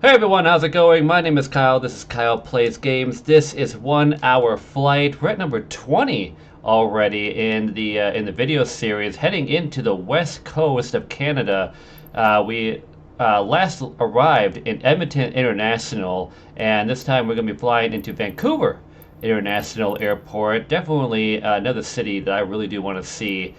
Hey everyone, how's it going? My name is Kyle. This is Kyle Plays Games. This is 1 hour flight. We're at number 20 already in the video series, heading into the west coast of Canada. We last arrived in Edmonton International, and this time we're going to be flying into Vancouver International Airport. Definitely another city that I really do want to see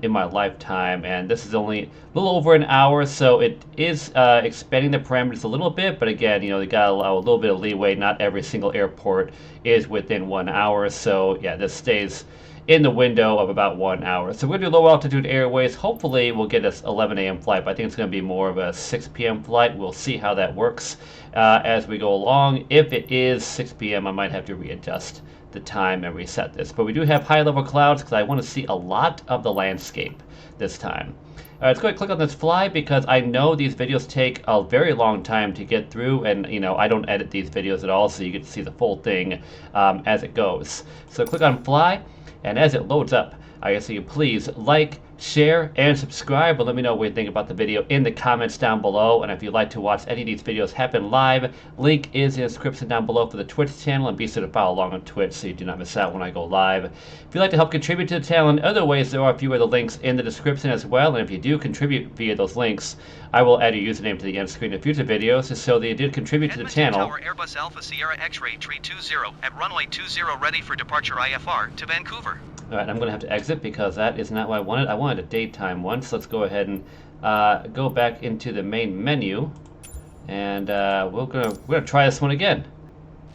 in my lifetime, and this is only a little over an hour, so it is expanding the parameters a little bit, but again, you know, they gotta allow a little bit of leeway. Not every single airport is within 1 hour, so yeah, this stays in the window of about 1 hour. So we're gonna do low altitude airways. Hopefully we'll get this 11 a.m. flight, but I think it's gonna be more of a 6 p.m. flight. We'll see how that works as we go along. If it is 6 p.m., I might have to readjust the time and reset this. But we do have high level clouds because I want to see a lot of the landscape this time. Alright, let's go ahead and click on this fly because I know these videos take a very long time to get through, and you know, I don't edit these videos at all, so you get to see the full thing as it goes. So click on fly, and as it loads up, I ask you please like, share, and subscribe, but let me know what you think about the video in the comments down below. And if you'd like to watch any of these videos happen live, link is in the description down below for the Twitch channel, and be sure to follow along on Twitch so you do not miss out when I go live. If you'd like to help contribute to the channel in other ways, there are a few other links in the description as well, and if you do contribute via those links, I will add your username to the end screen in future videos just so that you did contribute to the channel. Tower Airbus Alpha Sierra X-Ray Tree 20 at runway 20 ready for departure IFR to Vancouver. Alright, I'm going to have to exit because that is not what I wanted. I wanted a daytime one, so let's go ahead and go back into the main menu, and we're gonna try this one again.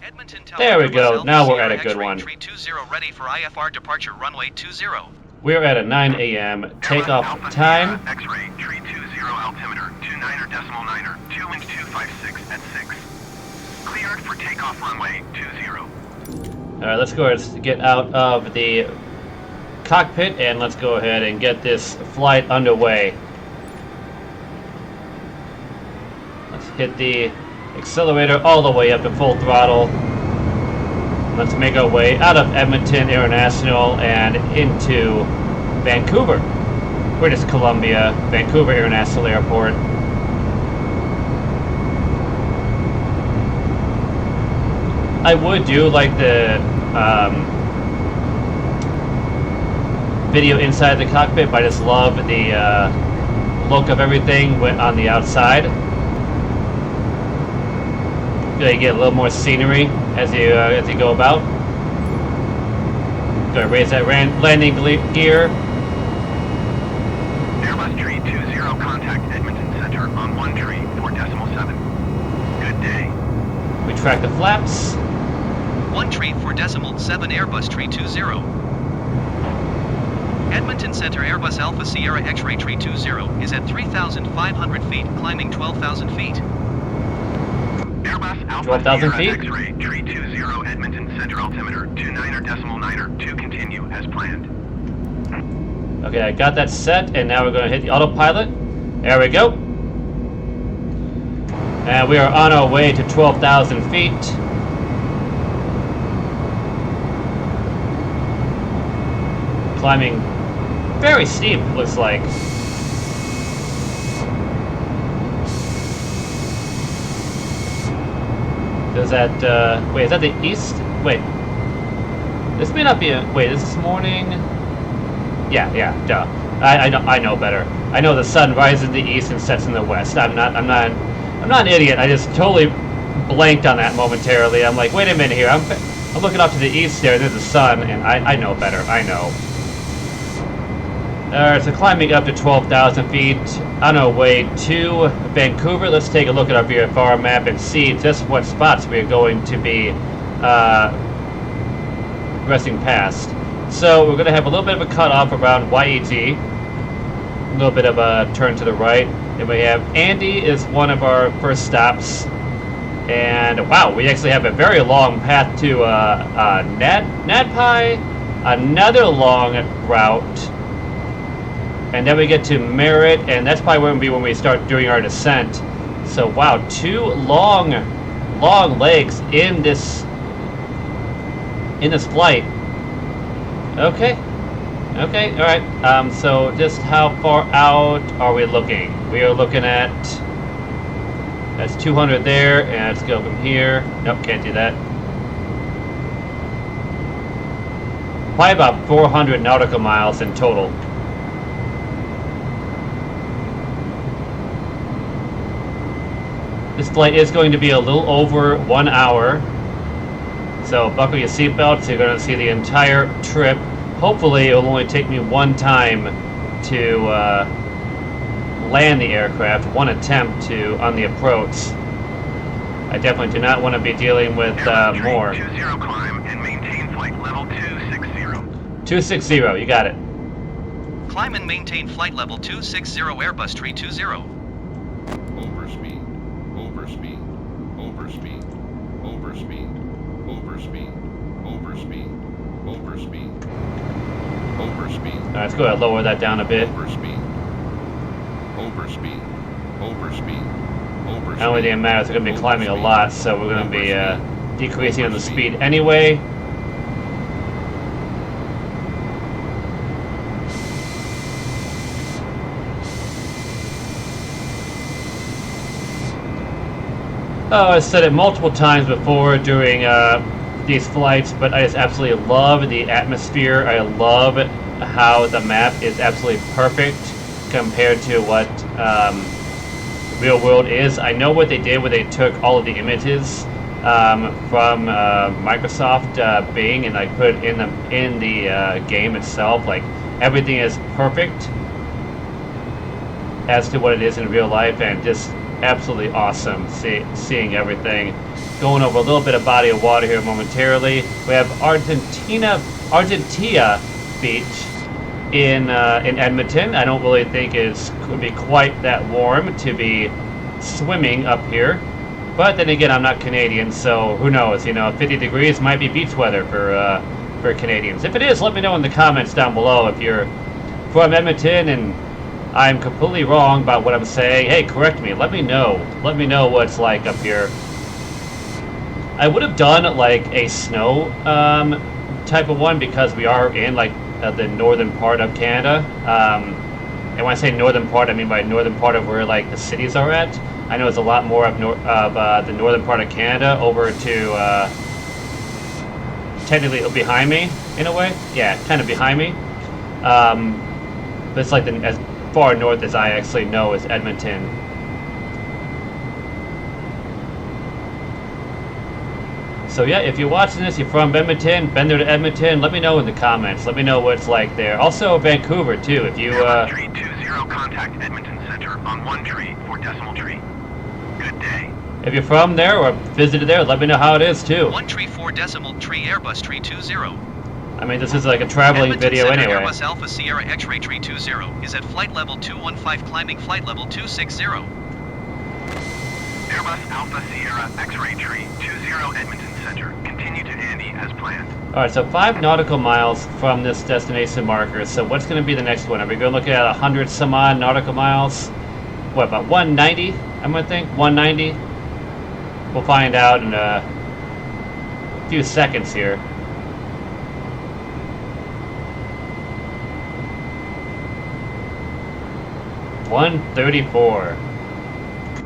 Edmonton Tower There we Airbus go. Alpha Now we're Sierra at a good X-ray one. Tree 20 ready for IFR departure runway 20. We're at a 9 a.m. takeoff time. X-ray tree 20 altimeter 29.9er 2 wind 256 at 6. Cleared for takeoff runway 20. Alright, let's go ahead and get out of the cockpit and let's go ahead and get this flight underway. Let's hit the accelerator all the way up to full throttle. Let's make our way out of Edmonton International and into Vancouver, British Columbia, Vancouver International Airport. I would do like the video inside the cockpit, but I just love the look of everything on the outside. You get a little more scenery as you go about. Gonna raise that landing gear. Airbus tree 20 contact Edmonton Center on 13.7. Good day. Retract the flaps. 13.7 Airbus Tree 20. Edmonton Center Airbus Alpha Sierra X-ray Tree 20 is at 3,500 feet, climbing 12,000 feet. Airbus Alpha 12,000 Sierra feet. X-ray tree 20 Edmonton Center altimeter 29.9er to continue as planned. Okay, I got that set, and now we're going to hit the autopilot. There we go. And we are on our way to 12,000 feet. Climbing very steep, looks like. Does that, wait, is that the east? Wait. This may not be wait, is this morning? Yeah, duh. I know better. I know the sun rises in the east and sets in the west. I'm not an idiot. I just totally blanked on that momentarily. I'm like, wait a minute here. I'm looking off to the east there, there's the sun, and I know better. I know. Alright, so climbing up to 12,000 feet on our way to Vancouver. Let's take a look at our VFR map and see just what spots we're going to be resting past. So we're going to have a little bit of a cutoff around YEG, a little bit of a turn to the right. And we have Andy is one of our first stops. And wow, we actually have a very long path to Nadpai, another long route. And then we get to Merritt, and that's probably going to be when we start doing our descent. So wow, two long legs in this flight. Okay, all right. So just how far out are we looking? We are looking at That's 200 there, and let's go from here. Nope, can't do that. Probably about 400 nautical miles in total. This flight is going to be a little over 1 hour. So buckle your seatbelts, you're going to see the entire trip. Hopefully it will only take me one time to land the aircraft, one attempt to on the approach. I definitely do not want to be dealing with more. 20 climb and maintain flight level 260. 260, you got it. Climb and maintain flight level 260 Airbus 320. Overspeed, overspeed, overspeed, overspeed, overspeed, overspeed, overspeed, overspeed. All right, let's go ahead and lower that down a bit. Overspeed, overspeed, overspeed, overspeed. I don't think it matters, we're going to be climbing a lot, so we're going to be decreasing on the speed anyway. Oh, I've said it multiple times before during these flights, but I just absolutely love the atmosphere. I love how the map is absolutely perfect compared to what real world is. I know what they did where they took all of the images from Microsoft Bing and like put it in the game itself. Like everything is perfect as to what it is in real life, and just absolutely awesome seeing everything. Going over a little bit of body of water here momentarily. We have Argentina Beach in Edmonton. I don't really think it could be quite that warm to be swimming up here, but then again, I'm not Canadian, so who knows? You know, 50 degrees might be beach weather for Canadians. If it is, let me know in the comments down below. If you're from Edmonton and I'm completely wrong about what I'm saying, hey, correct me. Let me know. Let me know what it's like up here. I would have done like a snow type of one because we are in like the northern part of Canada. And when I say northern part, I mean by northern part of where like the cities are at. I know it's a lot more of the northern part of Canada over to technically behind me in a way. Yeah, kind of behind me. But it's like as far north as I actually know is Edmonton. So yeah, if you're watching this, you're from Edmonton, been there to Edmonton, let me know in the comments. Let me know what it's like there. Also Vancouver too, if you Tree 20 contact Edmonton Center on 1 tree for decimal tree. Good day. If you're from there or visited there, let me know how it is too. 1 tree 4 decimal tree Airbus 320. I mean, this is like a traveling Edmonton video Center anyway. Airbus Alpha Sierra X-Ray 320 is at flight level 215 climbing flight level 260. Airbus Alpha Sierra X-Ray Tree 20 Edmonton Center. Continue to Andy as planned. Alright, so 5 nautical miles from this destination marker. So what's going to be the next one? Are we going to look at 100 some odd nautical miles? What, about 190? I'm going to think 190. We'll find out in a few seconds here. $134.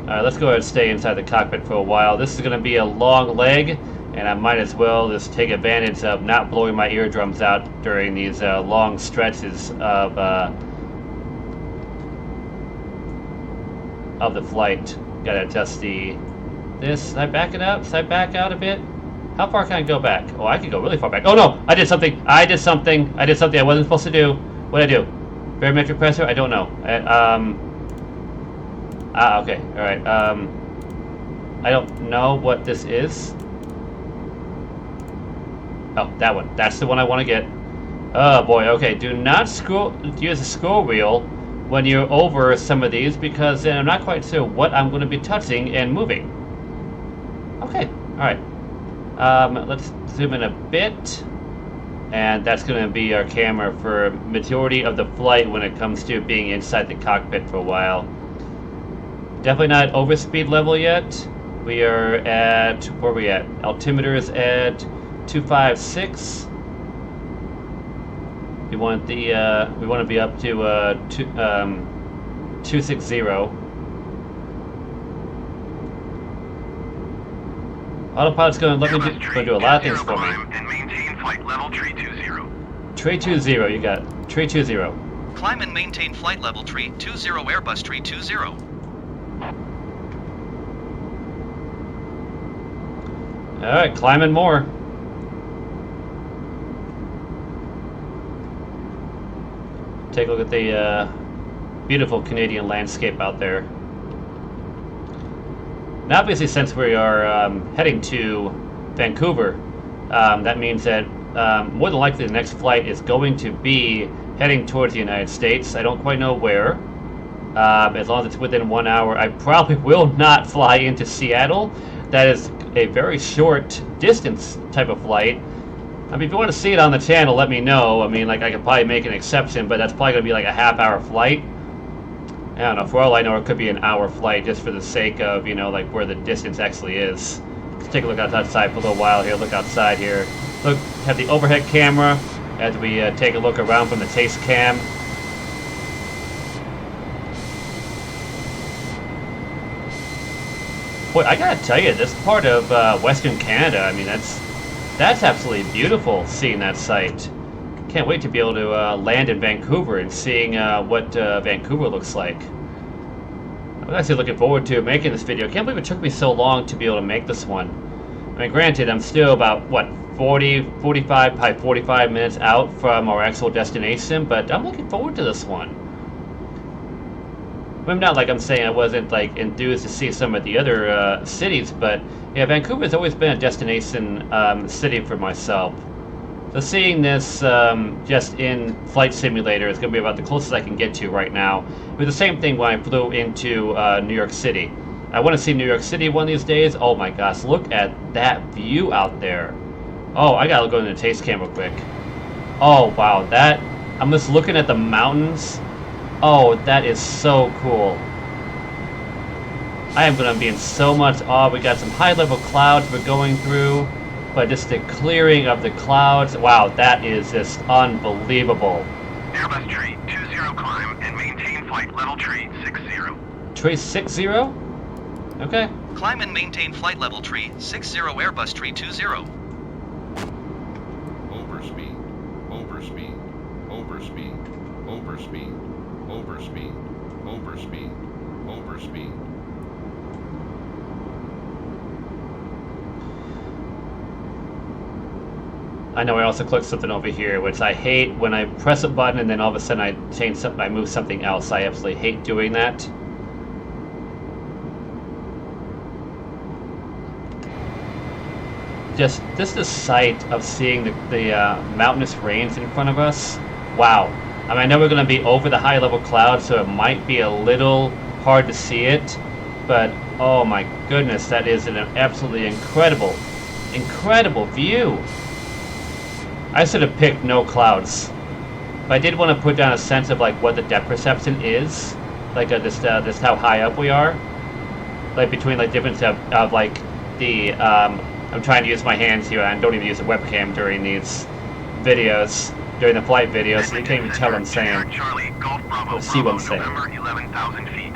Alright, let's go ahead and stay inside the cockpit for a while. This is going to be a long leg, and I might as well just take advantage of not blowing my eardrums out during these long stretches of the flight. Gotta adjust this. Should I back it up? Should I back out a bit? How far can I go back? Oh, I can go really far back. Oh no! I did something! I did something I wasn't supposed to do. What did I do? Barometric pressure? I don't know. Okay. Alright. I don't know what this is. Oh, that one. That's the one I want to get. Oh boy, okay. Do not use a scroll wheel when you're over some of these, because then I'm not quite sure what I'm going to be touching and moving. Okay, alright. Let's zoom in a bit. And that's going to be our camera for majority of the flight when it comes to being inside the cockpit for a while. Definitely not overspeed level yet. We are at, where are we at? Altimeter is at 256. We want the we want to be up to 260. Autopilot's going to let me Airbus tree do a lot of 20 things for me. climb and maintain flight level tree 20. Tree 20, you got tree 20. Climb and maintain flight level tree 20 Airbus tree 20. All right, climbing more. Take a look at the beautiful Canadian landscape out there. Now, obviously, since we are heading to Vancouver, that means that more than likely the next flight is going to be heading towards the United States. I don't quite know where. As long as it's within 1 hour, I probably will not fly into Seattle. That is a very short distance type of flight. I mean, if you want to see it on the channel, let me know. I mean, like, I could probably make an exception, but that's probably going to be like a half-hour flight. I don't know. For all I know, it could be an hour flight just for the sake of, you know, like where the distance actually is. Let's take a look outside for a little while here. Look outside here. Look, have the overhead camera as we take a look around from the taste cam. Boy, I gotta tell you, this part of Western Canada, I mean, that's absolutely beautiful, seeing that site. Can't wait to be able to land in Vancouver and seeing what Vancouver looks like. I'm actually looking forward to making this video. I can't believe it took me so long to be able to make this one. I mean, granted, I'm still about, what, 45 minutes out from our actual destination, but I'm looking forward to this one. Maybe not like I'm saying I wasn't like enthused to see some of the other cities, but yeah, Vancouver's always been a destination city for myself. So seeing this just in Flight Simulator is going to be about the closest I can get to right now. It was the same thing when I flew into New York City. I want to see New York City one of these days. Oh my gosh, look at that view out there. Oh, I gotta go into the taste cam real quick. Oh wow, that, I'm just looking at the mountains. Oh, that is so cool. I am going to be in so much awe. We got some high-level clouds we're going through, but just the clearing of the clouds. Wow, that is just unbelievable. Airbus tree 20 climb and maintain flight level tree 60. Tree 60? Okay. Climb and maintain flight level tree 60 Airbus tree 20. Overspeed. Overspeed. Overspeed. Overspeed. Overspeed. Overspeed. Overspeed. I know I also clicked something over here, which I hate when I press a button and then all of a sudden I change something, I move something else. I absolutely hate doing that. Just the sight of seeing the mountainous range in front of us. Wow. I mean, I know we're going to be over the high-level clouds, so it might be a little hard to see it, but oh my goodness, that is an absolutely incredible view. I should have picked no clouds, but I did want to put down a sense of like what the depth perception is, like just how high up we are, like between like difference of like the I'm trying to use my hands here, and I don't even use a webcam during these videos. During the flight video, so you can't even tell what I'm saying. Charlie, Golf Bravo, Or see what I'm saying. November 11,000 feet.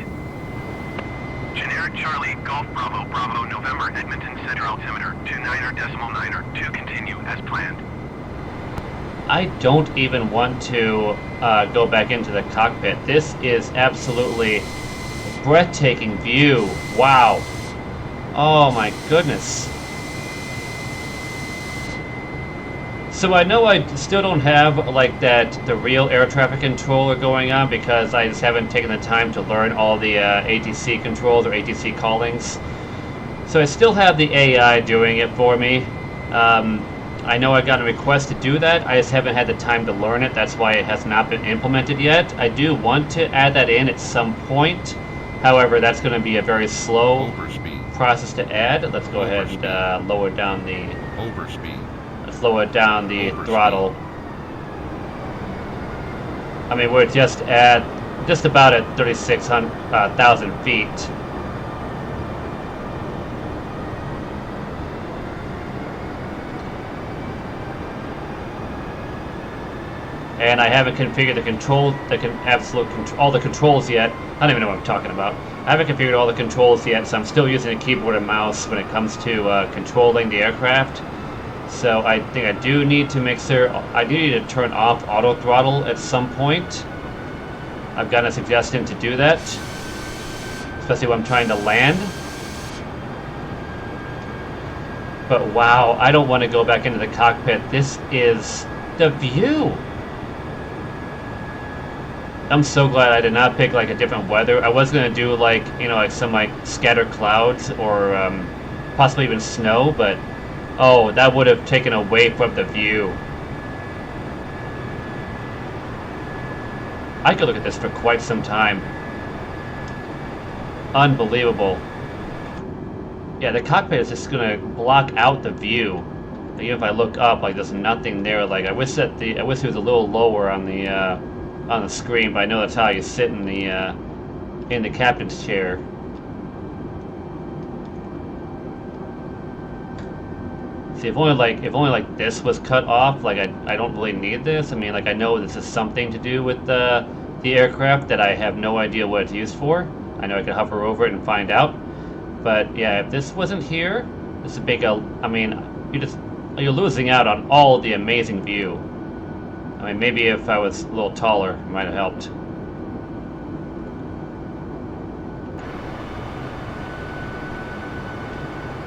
Generic Charlie, Golf Bravo, Bravo, November, Edmonton, center altimeter, 29.9, to continue as planned. I don't even want to go back into the cockpit. This is absolutely breathtaking view. Wow. Oh my goodness. So I know I still don't have like the real air traffic controller going on because I just haven't taken the time to learn all the ATC controls or ATC callings. So I still have the AI doing it for me. I know I got a request to do that. I just haven't had the time to learn it. That's why it has not been implemented yet. I do want to add that in at some point. However, that's going to be a very slow process to add. Let's go ahead and lower down the lower down the throttle. I mean, we're just about at 36,000 feet. And I haven't configured the control, all the controls yet. I don't even know what I'm talking about. I haven't configured all the controls yet, so I'm still using a keyboard and mouse when it comes to controlling the aircraft. So I think I do need to make sure, I do need to turn off auto throttle at some point. I've gotten a suggestion to do that, especially when I'm trying to land. But wow, I don't want to go back into the cockpit. This is the view. I'm so glad I did not pick like a different weather. I was gonna do like, you know, like some like scattered clouds or possibly even snow, but oh, that would have taken away from the view. I could look at this for quite some time. Unbelievable. Yeah, the cockpit is just gonna block out the view. Like, even if I look up, like there's nothing there. Like I wish it was a little lower on the screen, but I know that's how you sit in the captain's chair. See, if only like this was cut off, like I don't really need this. I mean, like I know this is something to do with the aircraft that I have no idea what it's used for. I know I could hover over it and find out. But yeah, if this wasn't here, this is a big. I mean, you're losing out on all the amazing view. I mean, maybe if I was a little taller, it might have helped.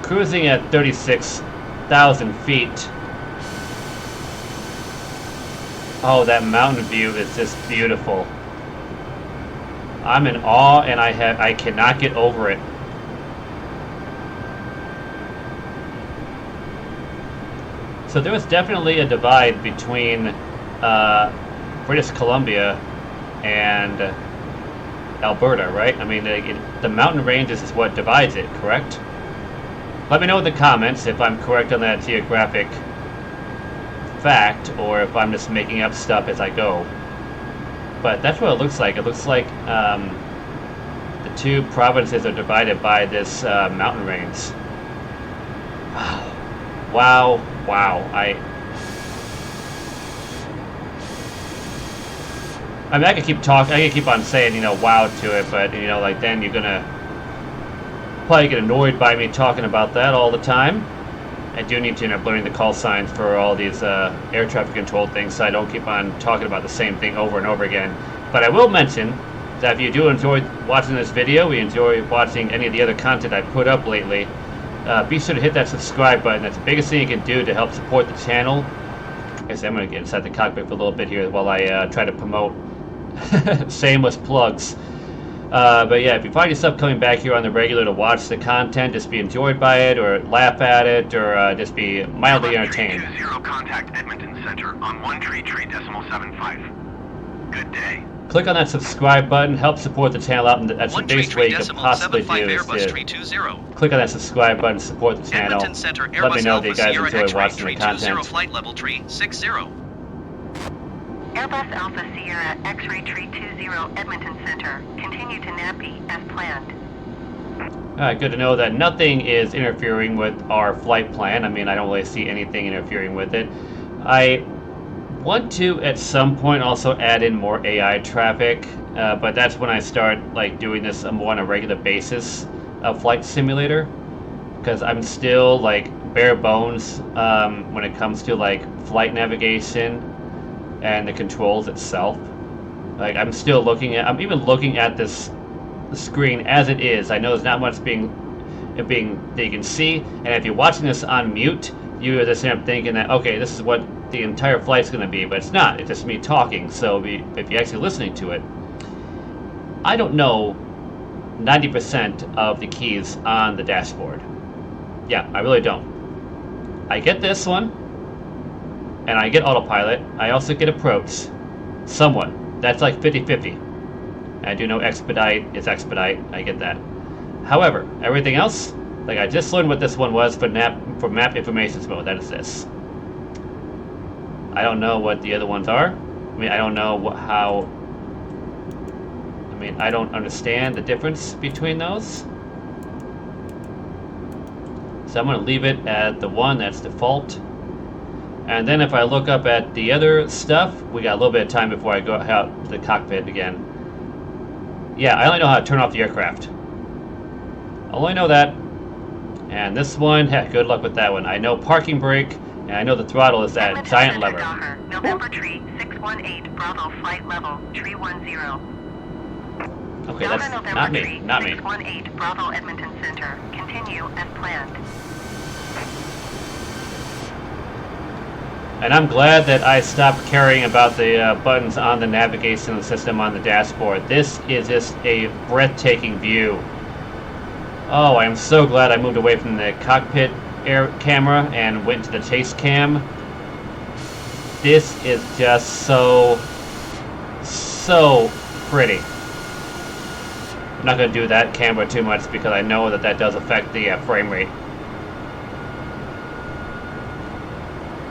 Cruising at 36,000 feet. Oh, that mountain view is just beautiful. I'm in awe, and I cannot get over it. So there was definitely a divide between British Columbia and Alberta, right? I mean, the mountain ranges is what divides it, correct? Let me know in the comments if I'm correct on that geographic fact, or if I'm just making up stuff as I go. But that's what it looks like. It looks like the two provinces are divided by this mountain range. Wow. Wow. Wow. I mean, I could keep talking. I could keep on saying, you know, wow to it, but you know, like then you're gonna probably get annoyed by me talking about that all the time. I do need to end up learning the call signs for all these air traffic control things, so I don't keep on talking about the same thing over and over again. But I will mention that if you do enjoy watching this video, we enjoy watching any of the other content I put up lately, be sure to hit that subscribe button. That's the biggest thing you can do to help support the channel. I guess I'm going to get inside the cockpit for a little bit here while I try to promote shameless plugs. But yeah, if you find yourself coming back here on the regular to watch the content, just be enjoyed by it, or laugh at it, or just be mildly entertained. 320 contact Edmonton Center on 133.75. Good day. Click on that subscribe button, help support the channel out, and that's the biggest way you could possibly do is to click on that subscribe button, support the channel. Let me know that you guys enjoy watching the content. Flight level tree 60. Airbus Alpha Sierra X-Ray Tree 20 Edmonton Center. Continue to Nappy as planned. Alright, good to know that nothing is interfering with our flight plan. I mean, I don't really see anything interfering with it. I want to, at some point, also add in more AI traffic, but that's when I start like doing this more on a regular basis of Flight Simulator, because I'm still like bare bones when it comes to like flight navigation and the controls itself. Like I'm even looking at this screen as it is. I know there's not much that you can see, and if you're watching this on mute, you just end up thinking that okay, this is what the entire flight's going to be, but it's not. It's just me talking. So if you're actually listening to it, I don't know 90% of the keys on the dashboard. Yeah, I really don't. I get this one, and I get autopilot. I also get approach, somewhat. That's like 50-50. I do know expedite is expedite. I get that. However, everything else, like I just learned what this one was for map information mode. That is this. I don't know what the other ones are. I mean, I don't know I don't understand the difference between those. So I'm going to leave it at the one that's default. And then if I look up at the other stuff, we got a little bit of time before I go out to the cockpit again. Yeah, I only know how to turn off the aircraft. Only know that. And this one, heck, good luck with that one. I know parking brake, and I know the throttle is that Edmonton giant Center, lever. Docker, November tree 618, Bravo flight level 310. Okay, Delta that's November not me, tree not me. 618, Bravo Edmonton Center, continue as planned. And I'm glad that I stopped caring about the buttons on the navigation system on the dashboard. This is just a breathtaking view. Oh, I'm so glad I moved away from the cockpit air camera and went to the chase cam. This is just so pretty. I'm not going to do that camera too much because I know that that does affect the frame rate.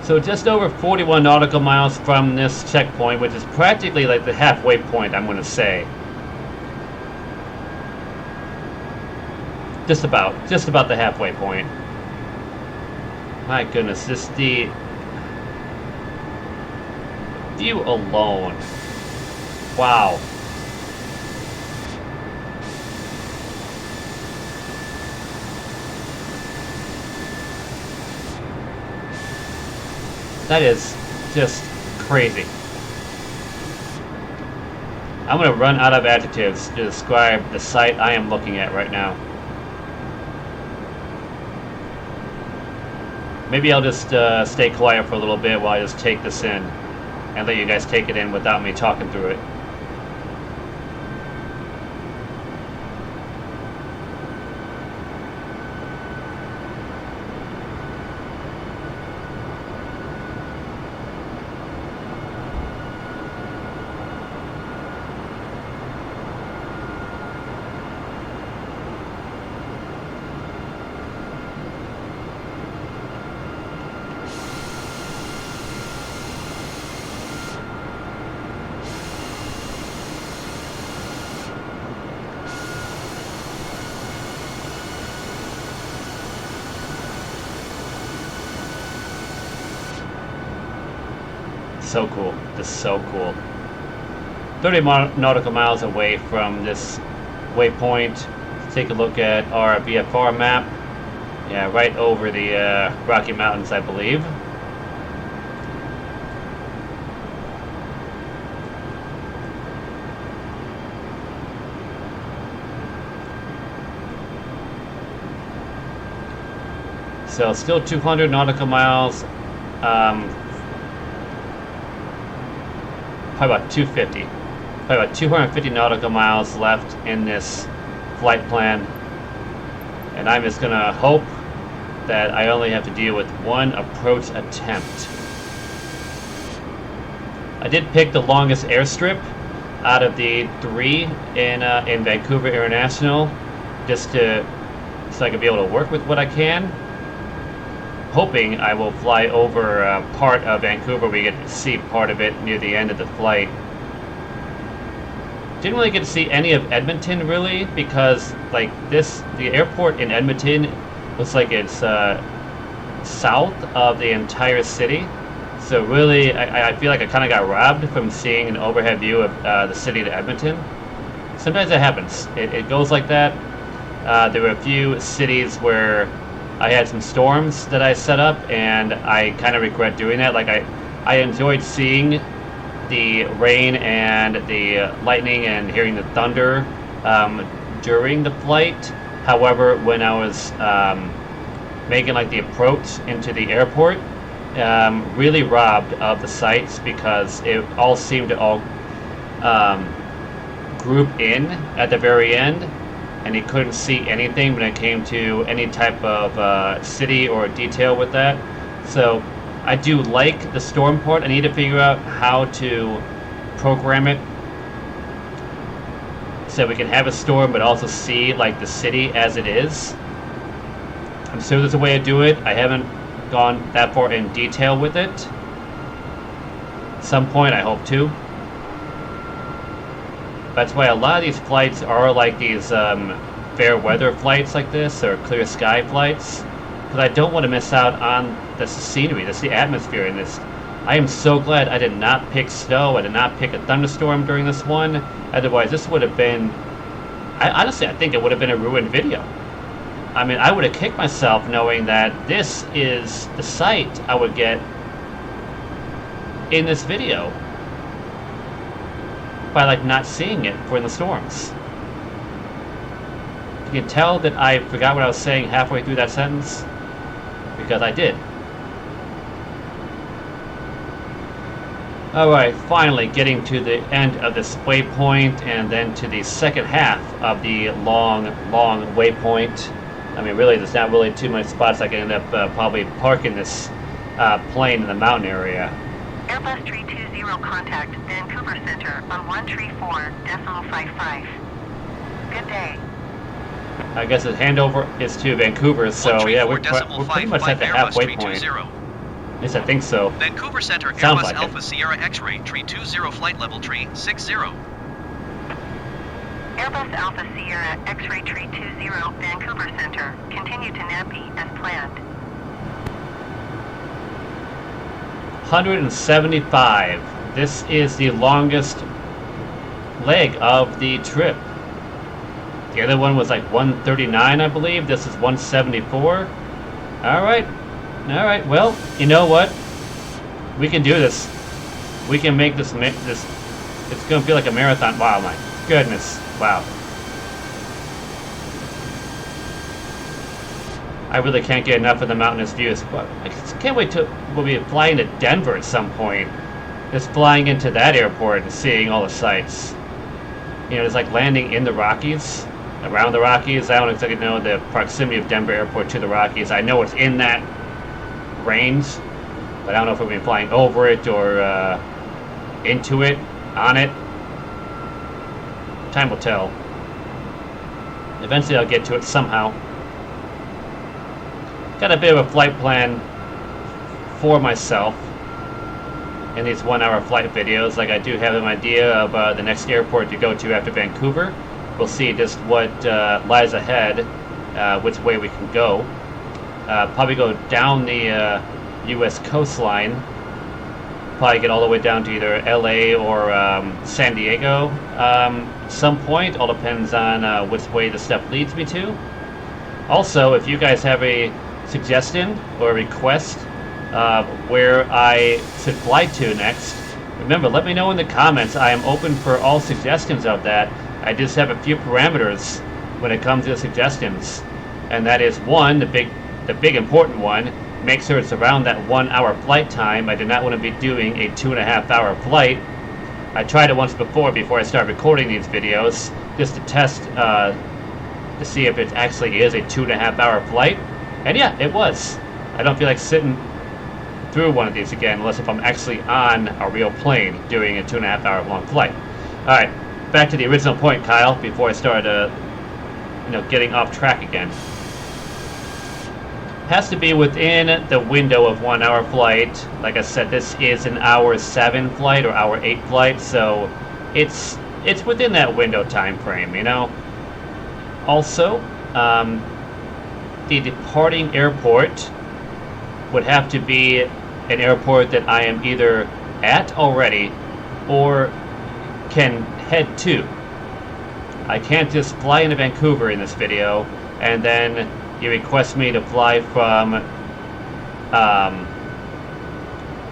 So just over 41 nautical miles from this checkpoint, which is practically like the halfway point, I'm going to say. Just about the halfway point. My goodness, just the view alone. Wow. That is just crazy. I'm going to run out of adjectives to describe the sight I am looking at right now. Maybe I'll just stay quiet for a little bit while I just take this in and let you guys take it in without me talking through it. So cool, just so cool. 30 nautical miles away from this waypoint. Let's take a look at our VFR map. Yeah, right over the Rocky Mountains, I believe. So still 200 nautical miles. Probably about 250. Probably about 250 nautical miles left in this flight plan. And I'm just gonna hope that I only have to deal with one approach attempt. I did pick the longest airstrip out of the 3 in Vancouver International, just so I can be able to work with what I can. Hoping I will fly over part of Vancouver. We get to see part of it near the end of the flight. Didn't really get to see any of Edmonton really, because like the airport in Edmonton looks like it's south of the entire city. So really, I feel like I kind of got robbed from seeing an overhead view of the city of Edmonton. Sometimes that happens. It goes like that. There were a few cities where I had some storms that I set up, and I kind of regret doing that. Like I enjoyed seeing the rain and the lightning and hearing the thunder during the flight. However, when I was making like the approach into the airport, really robbed of the sights because it all seemed to all group in at the very end. And he couldn't see anything when it came to any type of city or detail with that. So I do like the storm part. I need to figure out how to program it so we can have a storm but also see like the city as it is. I'm sure there's a way to do it. I haven't gone that far in detail with it. At some point I hope to. That's why a lot of these flights are like these fair weather flights like this, or clear sky flights, because I don't want to miss out on the scenery, the atmosphere in this. I am so glad I did not pick snow, I did not pick a thunderstorm during this one. Otherwise this would have been, honestly I think it would have been a ruined video. I mean, I would have kicked myself knowing that this is the sight I would get in this video by like not seeing it for the storms. You can tell that I forgot what I was saying halfway through that sentence, because I did. Alright, finally getting to the end of this waypoint and then to the second half of the long waypoint. I mean, really, there's not really too many spots I can end up probably parking this plane in the mountain area. Airbus 320 contact Vancouver Center on 134.55. Good day. I guess the handover is to Vancouver, so yeah, we're pretty much at the halfway point. At least I think so. Vancouver Center, Sounds Airbus like Alpha it. Sierra X-ray, tree 20, flight level tree 60. Airbus Alpha Sierra X-ray tree 20 Vancouver Center. Continue to Nappy as planned. 175. This is the longest leg of the trip. The other one was like 139, I believe. This is 174. Alright. Alright, well, you know what? We can do this. We can make this, it's going to feel like a marathon. Wow, my goodness. Wow. I really can't get enough of the mountainous views. But I just can't wait till we'll be flying to Denver at some point. Just flying into that airport and seeing all the sights. You know, it's like landing in the Rockies, around the Rockies. I don't exactly know the proximity of Denver Airport to the Rockies. I know it's in that range, but I don't know if we'll be flying over it or into it, on it. Time will tell. Eventually I'll get to it somehow. Got a bit of a flight plan for myself in these 1 hour flight videos. Like, I do have an idea of the next airport to go to after Vancouver. We'll see just what lies ahead, which way we can go. Probably go down the U.S. coastline. Probably get all the way down to either LA or San Diego some point. All depends on which way the stuff leads me to. Also, if you guys have a suggestion or a request where I should fly to next, remember, let me know in the comments. I am open for all suggestions of that. I just have a few parameters when it comes to suggestions, and that is, one, the big important one, make sure it's around that 1 hour flight time. I do not want to be doing a 2.5 hour flight. I tried it once before I started recording these videos, just to test to see if it actually is a 2.5 hour flight, and yeah, it was. I don't feel like sitting through one of these again unless if I'm actually on a real plane doing a 2.5 hour long flight. Alright, back to the original point, Kyle, before I start getting off track again. Has to be within the window of 1 hour flight. Like I said, this is an hour 7 flight or hour 8 flight, so it's within that window time frame, you know. Also, the departing airport would have to be an airport that I am either at already or can head to. I can't just fly into Vancouver in this video and then you request me to fly from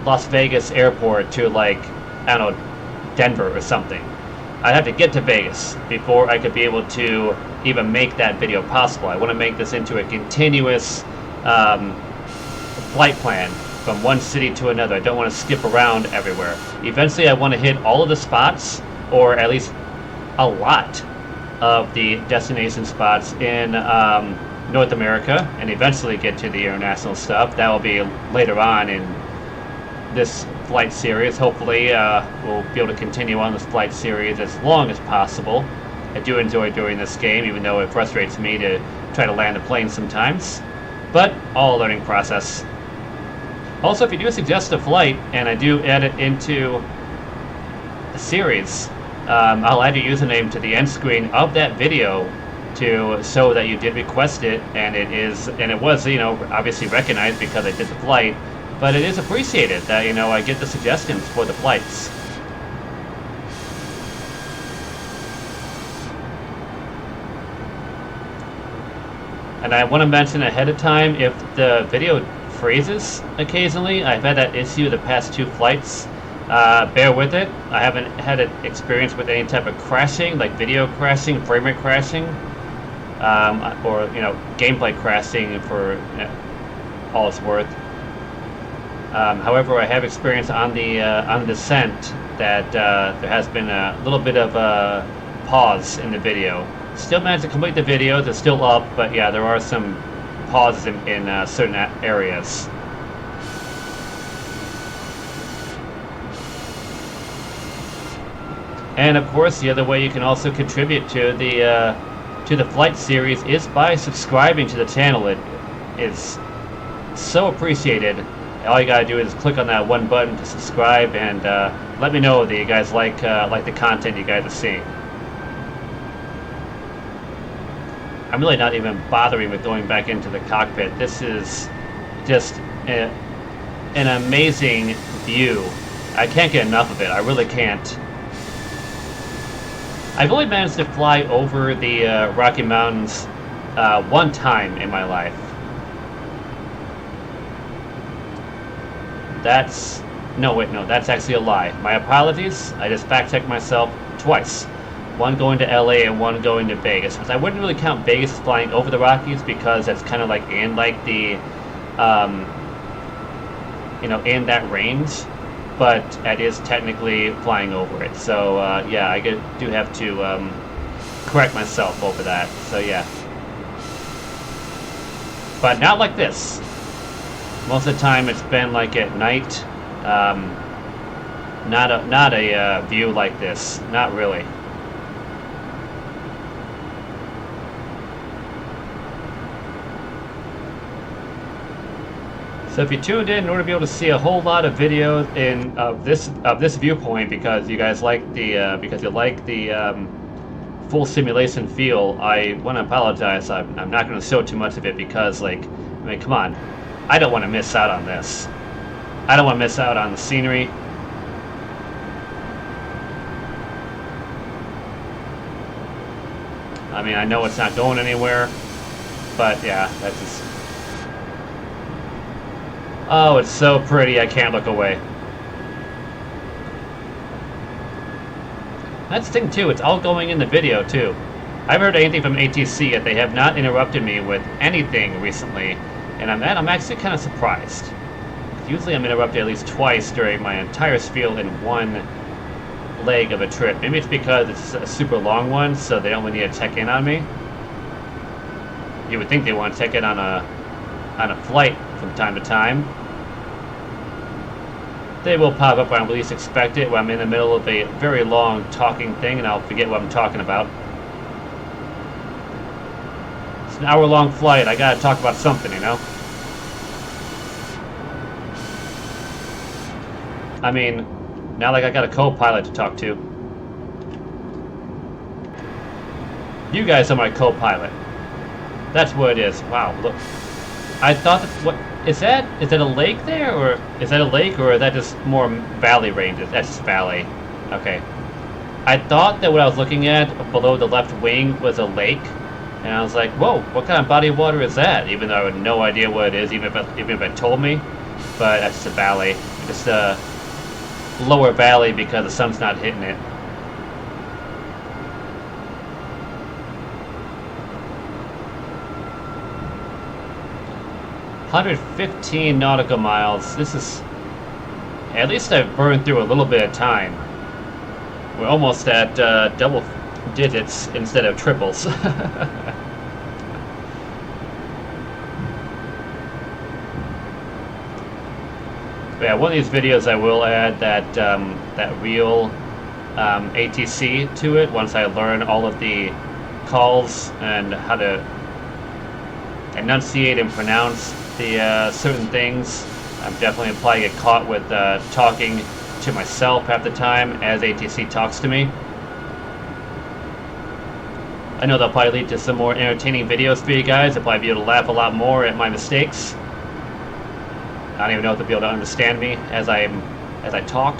Las Vegas airport to, like, I don't know, Denver or something. I'd have to get to Vegas before I could be able to even make that video possible. I want to make this into a continuous flight plan from one city to another. I don't want to skip around everywhere. Eventually I want to hit all of the spots, or at least a lot of the destination spots in North America, and eventually get to the international stuff. That will be later on in this flight series. Hopefully we'll be able to continue on this flight series as long as possible. I do enjoy doing this game, even though it frustrates me to try to land a plane sometimes, but all a learning process. Also, if you do suggest a flight and I do add it into a series, I'll add your username to the end screen of that video to show that you did request it, and it was, you know, obviously recognized because I did the flight, but it is appreciated that, you know, I get the suggestions for the flights. And I want to mention ahead of time, if the video freezes occasionally, I've had that issue the past 2 flights. Bear with it. I haven't had an experience with any type of crashing, like video crashing, frame rate crashing, or gameplay crashing for all it's worth. However, I have experienced on the descent that there has been a little bit of a pause in the video. Still managed to complete the video. They're still up, but yeah, there are some pauses in certain areas. And of course, the other way you can also contribute to the flight series is by subscribing to the channel. It is so appreciated. All you gotta do is click on that one button to subscribe, and let me know that you guys like the content you guys are seeing. I'm really not even bothering with going back into the cockpit. This is just an amazing view. I can't get enough of it. I really can't. I've only managed to fly over the Rocky Mountains one time in my life. That's actually a lie. My apologies. I just fact-checked myself twice. One going to LA and one going to Vegas. I wouldn't really count Vegas as flying over the Rockies because that's kind of like in the, in that range, but it is technically flying over it. So yeah, I do have to correct myself over that. So yeah, but not like this. Most of the time, it's been like at night. Not a view like this. Not really. So if you tuned in order to be able to see a whole lot of videos of this viewpoint, because you guys like the full simulation feel, I want to apologize. I'm not going to show too much of it because, like, I mean, come on, I don't want to miss out on this. I don't want to miss out on the scenery. I mean, I know it's not going anywhere, but yeah, that's just. Oh, it's so pretty, I can't look away. That's the thing, too. It's all going in the video, too. I haven't heard anything from ATC yet. They have not interrupted me with anything recently, and I'm actually kind of surprised. Usually I'm interrupted at least twice during my entire spiel in one leg of a trip. Maybe it's because it's a super long one, so they don't really need to check in on me. You would think they want to check in on a flight from time to time. They will pop up when I least expect it, when I'm in the middle of a very long talking thing and I'll forget what I'm talking about. It's an hour-long flight. I gotta talk about something, you know? I mean, now like I got a co-pilot to talk to. You guys are my co-pilot. That's what it is. Wow, look. I thought that, what is that? Is that a lake there, or is that a lake, or is that just more valley ranges? That's just valley. Okay. I thought that what I was looking at below the left wing was a lake, and I was like, "Whoa, what kind of body of water is that?" Even though I had no idea what it is, even if it told me. But that's just a valley, just a lower valley because the sun's not hitting it. $115 nautical miles. This is, at least I've burned through a little bit of time. We're almost at double digits instead of triples. Yeah, one of these videos I will add that real ATC to it once I learn all of the calls and how to enunciate and pronounce the certain things. I'm definitely probably get caught with talking to myself half the time as ATC talks to me. I know that'll probably lead to some more entertaining videos for you guys. I'll probably be able to laugh a lot more at my mistakes. I don't even know if they'll be able to understand me as I talk.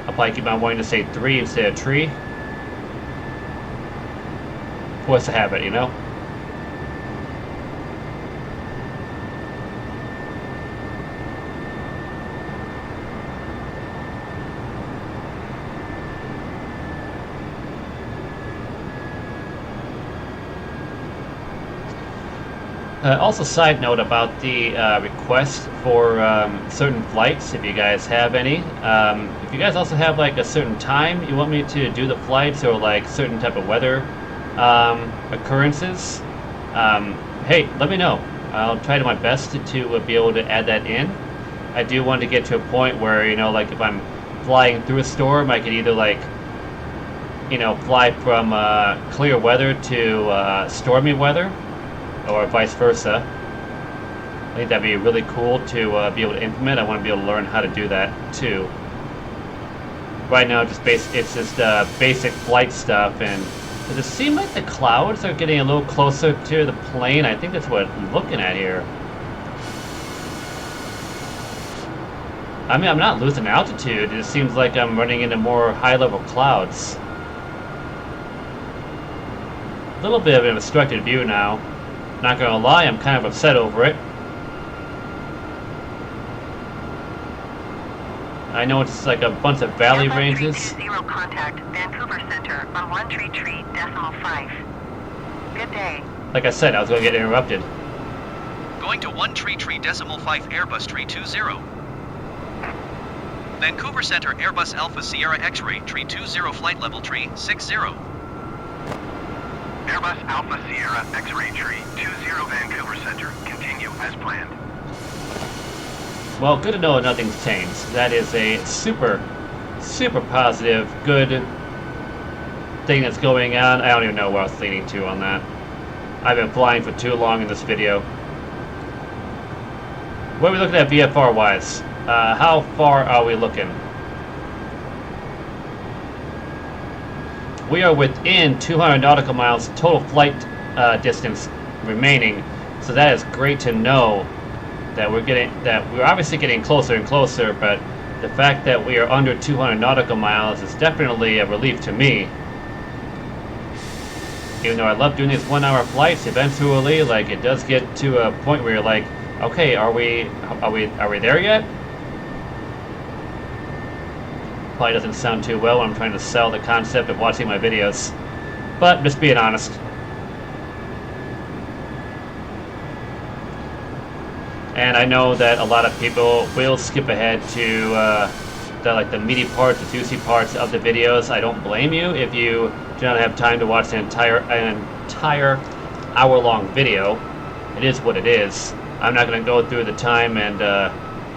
I'll probably keep on wanting to say 3 instead of tree. Force a habit, you know? Also, side note about the request for certain flights, if you guys have any. If you guys also have like a certain time you want me to do the flights, or like certain type of weather occurrences, hey, let me know. I'll try to my best to be able to add that in. I do want to get to a point where, you know, like if I'm flying through a storm, I could either like, you know, fly from clear weather to stormy weather, or vice versa. I think that'd be really cool to be able to implement. I want to be able to learn how to do that too. Right now, it's just basic flight stuff, and does it seem like the clouds are getting a little closer to the plane? I think that's what I'm looking at here. I mean, I'm not losing altitude. It just seems like I'm running into more high-level clouds. A little bit of an obstructed view now. Not gonna lie, I'm kind of upset over it. I know it's like a bunch of valley ranges. 320 contact Vancouver Center on 133.5. Good day. Like I said, I was gonna get interrupted. Going to 133.5 Airbus 320. Vancouver Center Airbus Alpha Sierra X-Ray 320 flight level 360. Airbus Alpha Sierra X-Ray Tree 20 Vancouver Center. Continue as planned. Well, good to know nothing's changed. That is a super, super positive, good thing that's going on. I don't even know what I was leading to on that. I've been flying for too long in this video. What are we looking at VFR-wise? How far are we looking? We are within 200 nautical miles total flight distance remaining, so that is great to know that we're obviously getting closer and closer, but the fact that we are under 200 nautical miles is definitely a relief to me. Even though I love doing these 1 hour flights, eventually, like, it does get to a point where you're like, okay, are we there yet? Probably doesn't sound too well when I'm trying to sell the concept of watching my videos, but just being honest. And I know that a lot of people will skip ahead to the meaty parts, the juicy parts of the videos. I don't blame you if you do not have time to watch an entire hour-long video. It is what it is. I'm not going to go through the time and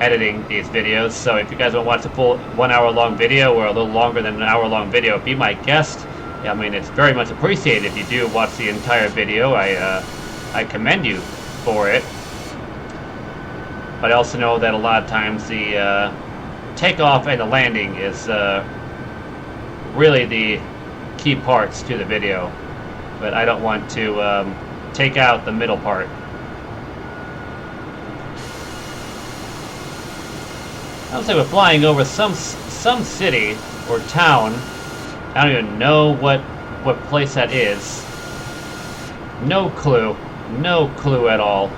editing these videos, so if you guys want to watch a full 1 hour long video, or a little longer than an hour long video, be my guest. I mean, it's very much appreciated if you do watch the entire video. I commend you for it. But I also know that a lot of times the takeoff and the landing is really the key parts to the video, but I don't want to take out the middle part. I would say we're flying over some city or town. I don't even know what place that is. No clue at all.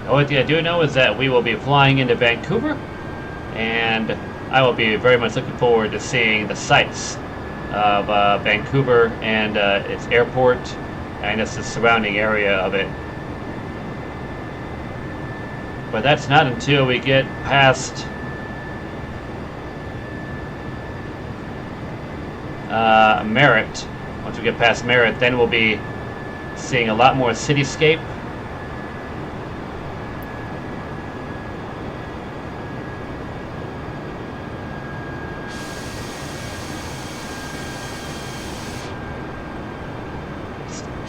The only thing I do know is that we will be flying into Vancouver, and I will be very much looking forward to seeing the sights of Vancouver and its airport, and just the surrounding area of it. But that's not until we get past Merritt. Once we get past Merritt, then we'll be seeing a lot more cityscape.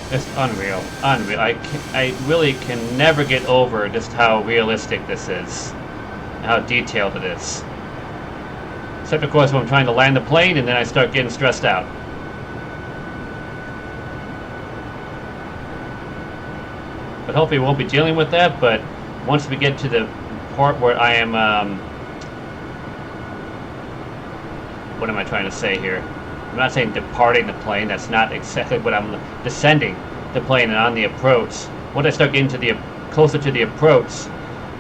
It's unreal. I really can never get over just how realistic this is, how detailed it is. Except, of course, when I'm trying to land the plane and then I start getting stressed out. But hopefully we won't be dealing with that, but once we get to the part where I am, what am I trying to say here? I'm not saying departing the plane, that's not exactly what I'm descending the plane and on the approach. Once I start getting to the closer to the approach,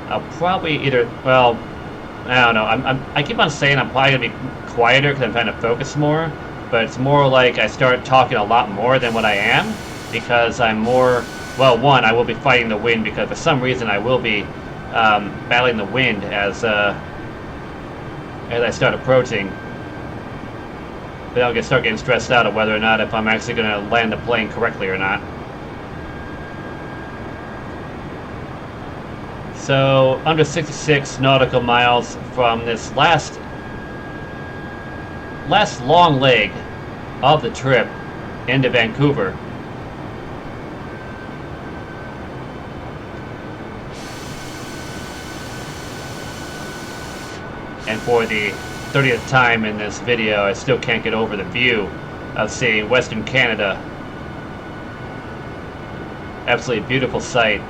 I'll probably either, well, I don't know, I keep on saying I'm probably going to be quieter because I'm trying to focus more, but it's more like I start talking a lot more than what I am, because I'm more well, one, I will be fighting the wind because for some reason I will be battling the wind as I start approaching. But I'll start getting stressed out of whether or not if I'm actually going to land the plane correctly or not. So, under 66 nautical miles from this last long leg of the trip into Vancouver. And for the 30th time in this video, I still can't get over the view of seeing Western Canada. Absolutely beautiful sight.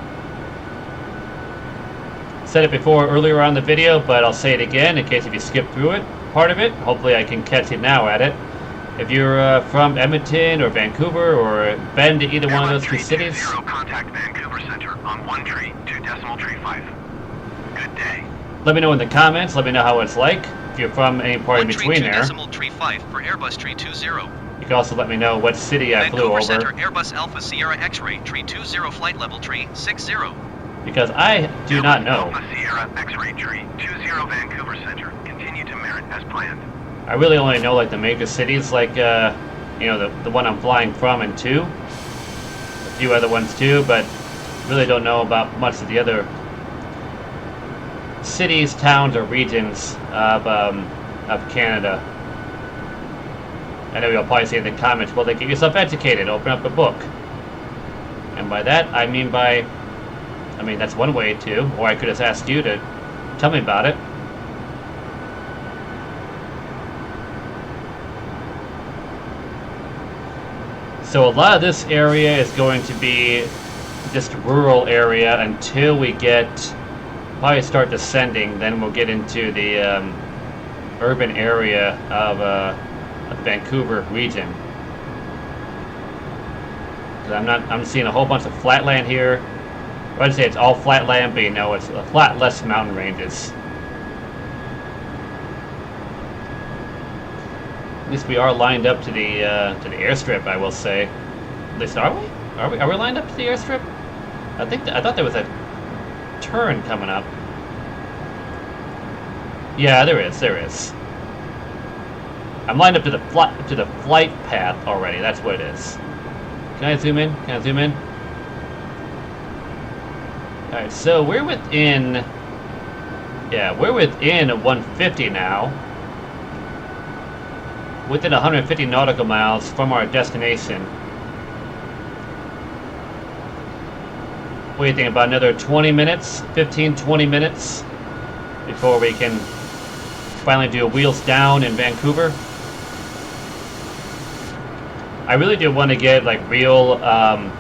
Said it before earlier on the video, but I'll say it again in case if you skip through it, part of it. Hopefully I can catch you now at it. If you're from Edmonton or Vancouver or been to either one of those two cities, contact Vancouver Center on 1 tree, 2 decimal tree 5. Good day. let me know in the comments. Let me know how it's like. If you're from any part in between there. Decimal tree 5 for Airbus tree 20. You can also let me know what city I flew over. Vancouver Center, Airbus Alpha Sierra X-ray tree 20, flight level tree 60. Because I do not know. Alpha Sierra X-ray tree 20 Vancouver Center. Continue to Merritt as planned. I really only know like the major cities, like you know, the one I'm flying from and to. A few other ones too, but really don't know about much of the other cities, towns, or regions of Canada. I know you'll probably say in the comments, well, then get yourself educated, open up a book. And by that, I mean that's one way to, or I could have asked you to tell me about it. So a lot of this area is going to be just rural area until we probably start descending. Then we'll get into the urban area of Vancouver region. I'm seeing a whole bunch of flatland here. I'd say it's all flatland, but you know, it's a lot less mountain ranges. At least we are lined up to the airstrip, I will say. At least are we? Are we lined up to the airstrip? I thought there was a turn coming up. Yeah, there is. I'm lined up to the flight path already. That's what it is. Can I zoom in? All right, so we're within 150 now. Within 150 nautical miles from our destination. What do you think, about another 20 minutes, 15-20 minutes before we can finally do wheels down in Vancouver? I really do want to get like real, I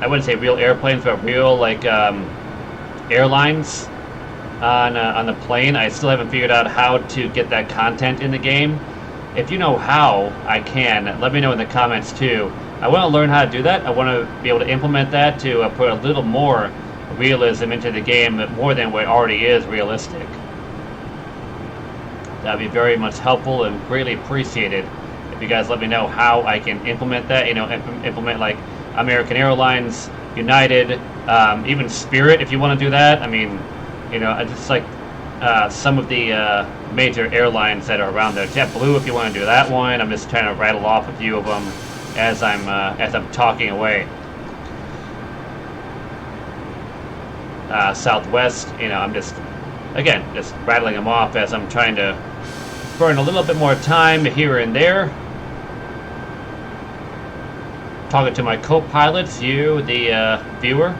wouldn't say real airplanes, but real like airlines on the plane. I still haven't figured out how to get that content in the game. If you know how, I can. Let me know in the comments too. I want to learn how to do that. I want to be able to implement that to put a little more realism into the game, more than what already is realistic. That'd be very much helpful and greatly appreciated if you guys let me know how I can implement that. You know, implement like American Airlines, United, even Spirit if you want to do that. I mean, you know, I just like some of the major airlines that are around there. JetBlue, if you want to do that one. I'm just trying to rattle off a few of them as I'm talking away. Southwest, you know, I'm just rattling them off as I'm trying to burn a little bit more time here and there. Talking to my co-pilots, you, the viewer.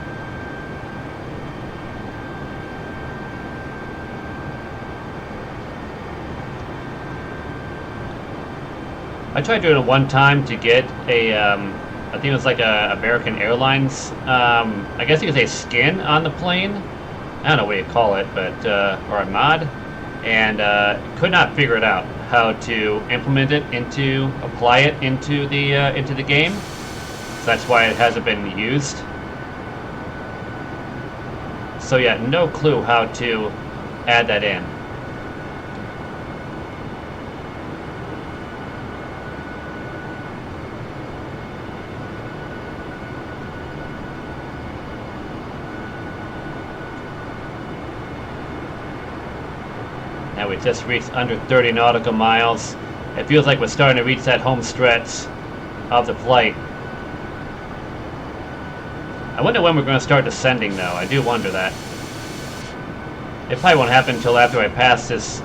I tried doing it one time to get a, I think it was like a American Airlines, I guess you could say skin on the plane. I don't know what you call it, but, or a mod. And could not figure it out how to implement it apply it into the game. So that's why it hasn't been used. So yeah, no clue how to add that in. And we just reached under 30 nautical miles. It feels like we're starting to reach that home stretch of the flight. I wonder when we're going to start descending, though. I do wonder that. It probably won't happen until after I pass this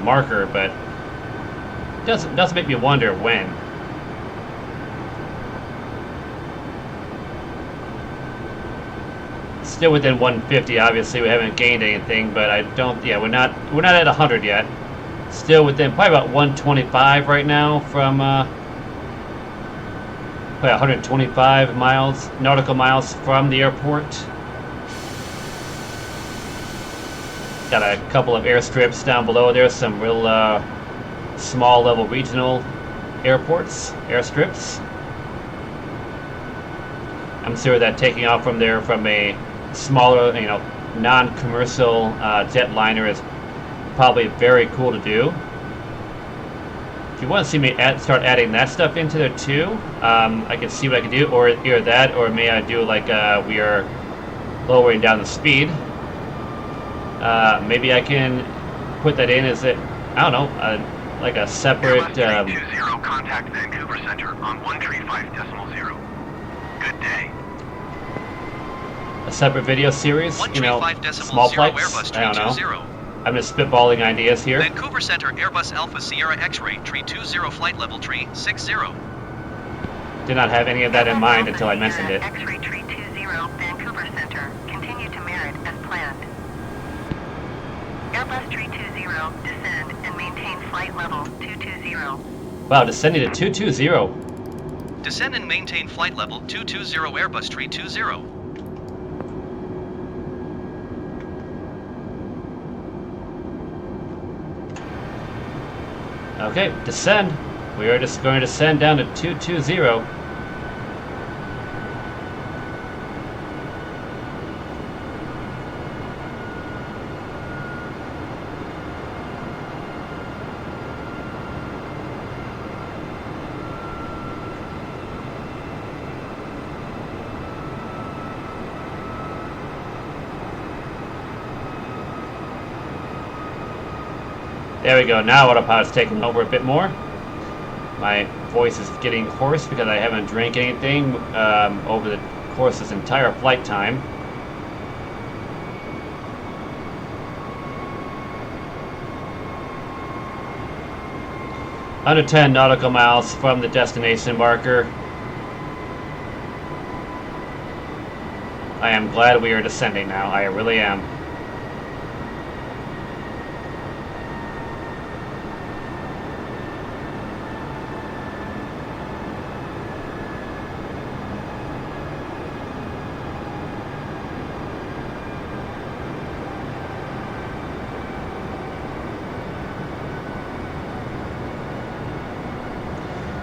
marker, but it does make me wonder when. Still within 150. Obviously, we haven't gained anything, but I don't. Yeah, we're not at 100 yet. Still within probably about 125 right now from probably 125 nautical miles from the airport. Got a couple of airstrips down below there. Some real small level regional airstrips. I'm sure that taking off from there from a smaller, non-commercial jetliner is probably very cool to do. If you want to see me start adding that stuff into there too, I can see what I can do, or either that, or may I do like we are lowering down the speed. Maybe I can put that in as I don't know, like a separate. Airbus 320, contact Vancouver Center on 135.0. Good day. A separate video series, small flights. I don't know. I'm just spitballing ideas here. Vancouver Center, Airbus Alpha Sierra X-ray, tree 20, flight level tree 60. Did not have any of that in mind until I mentioned it. X-ray tree 20, Vancouver Center. Continue to Merritt as planned. Airbus tree 20, descend and maintain flight level 220. Wow, descending to 220. Descend and maintain flight level 220, Airbus tree 20. Okay, descend. We are just going to descend down to 220. There we go. Now autopilot's taking over a bit more. My voice is getting hoarse because I haven't drank anything over the course of this entire flight time. Under 10 nautical miles from the destination marker. I am glad we are descending now. I really am.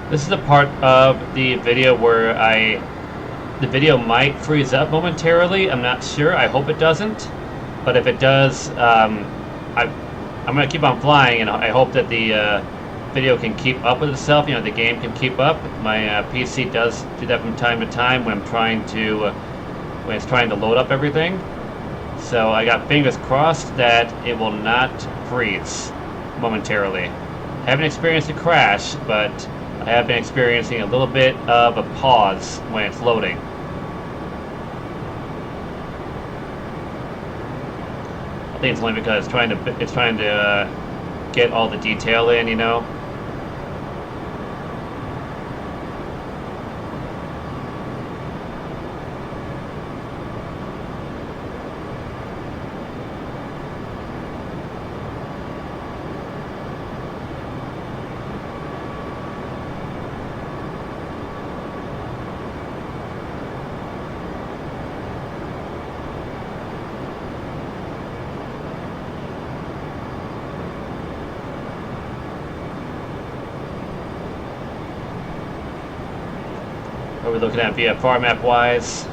This is the part of the video where the video might freeze up momentarily. I'm not sure. I hope it doesn't. But if it does, I'm going to keep on flying, and I hope that the video can keep up with itself. The game can keep up. My PC does do that from time to time when it's trying to load up everything. So I got fingers crossed that it will not freeze momentarily. Haven't experienced a crash, but I have been experiencing a little bit of a pause when it's loading. I think it's only because it's trying to get all the detail in, What are we looking at VFR map wise?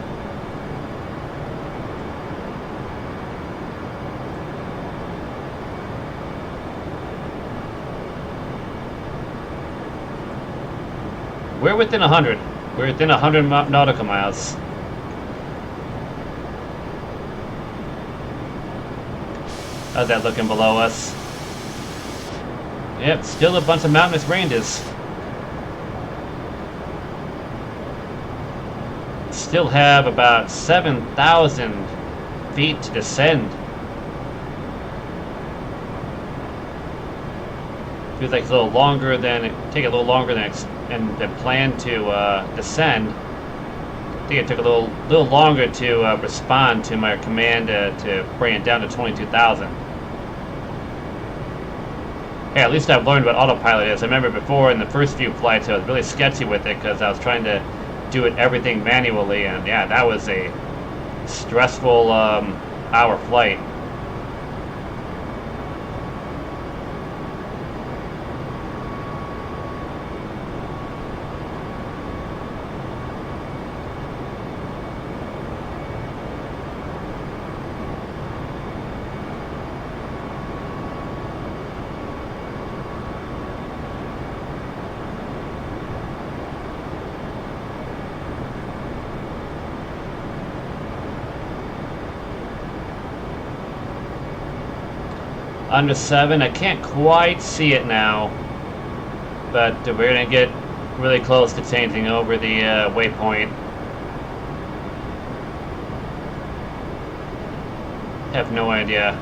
We're within 100. We're within 100 nautical miles. How's that looking below us? Yep, still a bunch of mountainous ranges. Still have about 7,000 feet to descend. Feels like it's a little longer than take a little longer than planned to descend. I think it took a little longer to respond to my command to bring it down to 22,000. Hey, at least I've learned what autopilot is. I remember before in the first few flights I was really sketchy with it because I was trying to do everything manually, and yeah, that was a stressful hour flight. Under 7, I can't quite see it now, but we're gonna get really close to changing over the waypoint. Have no idea.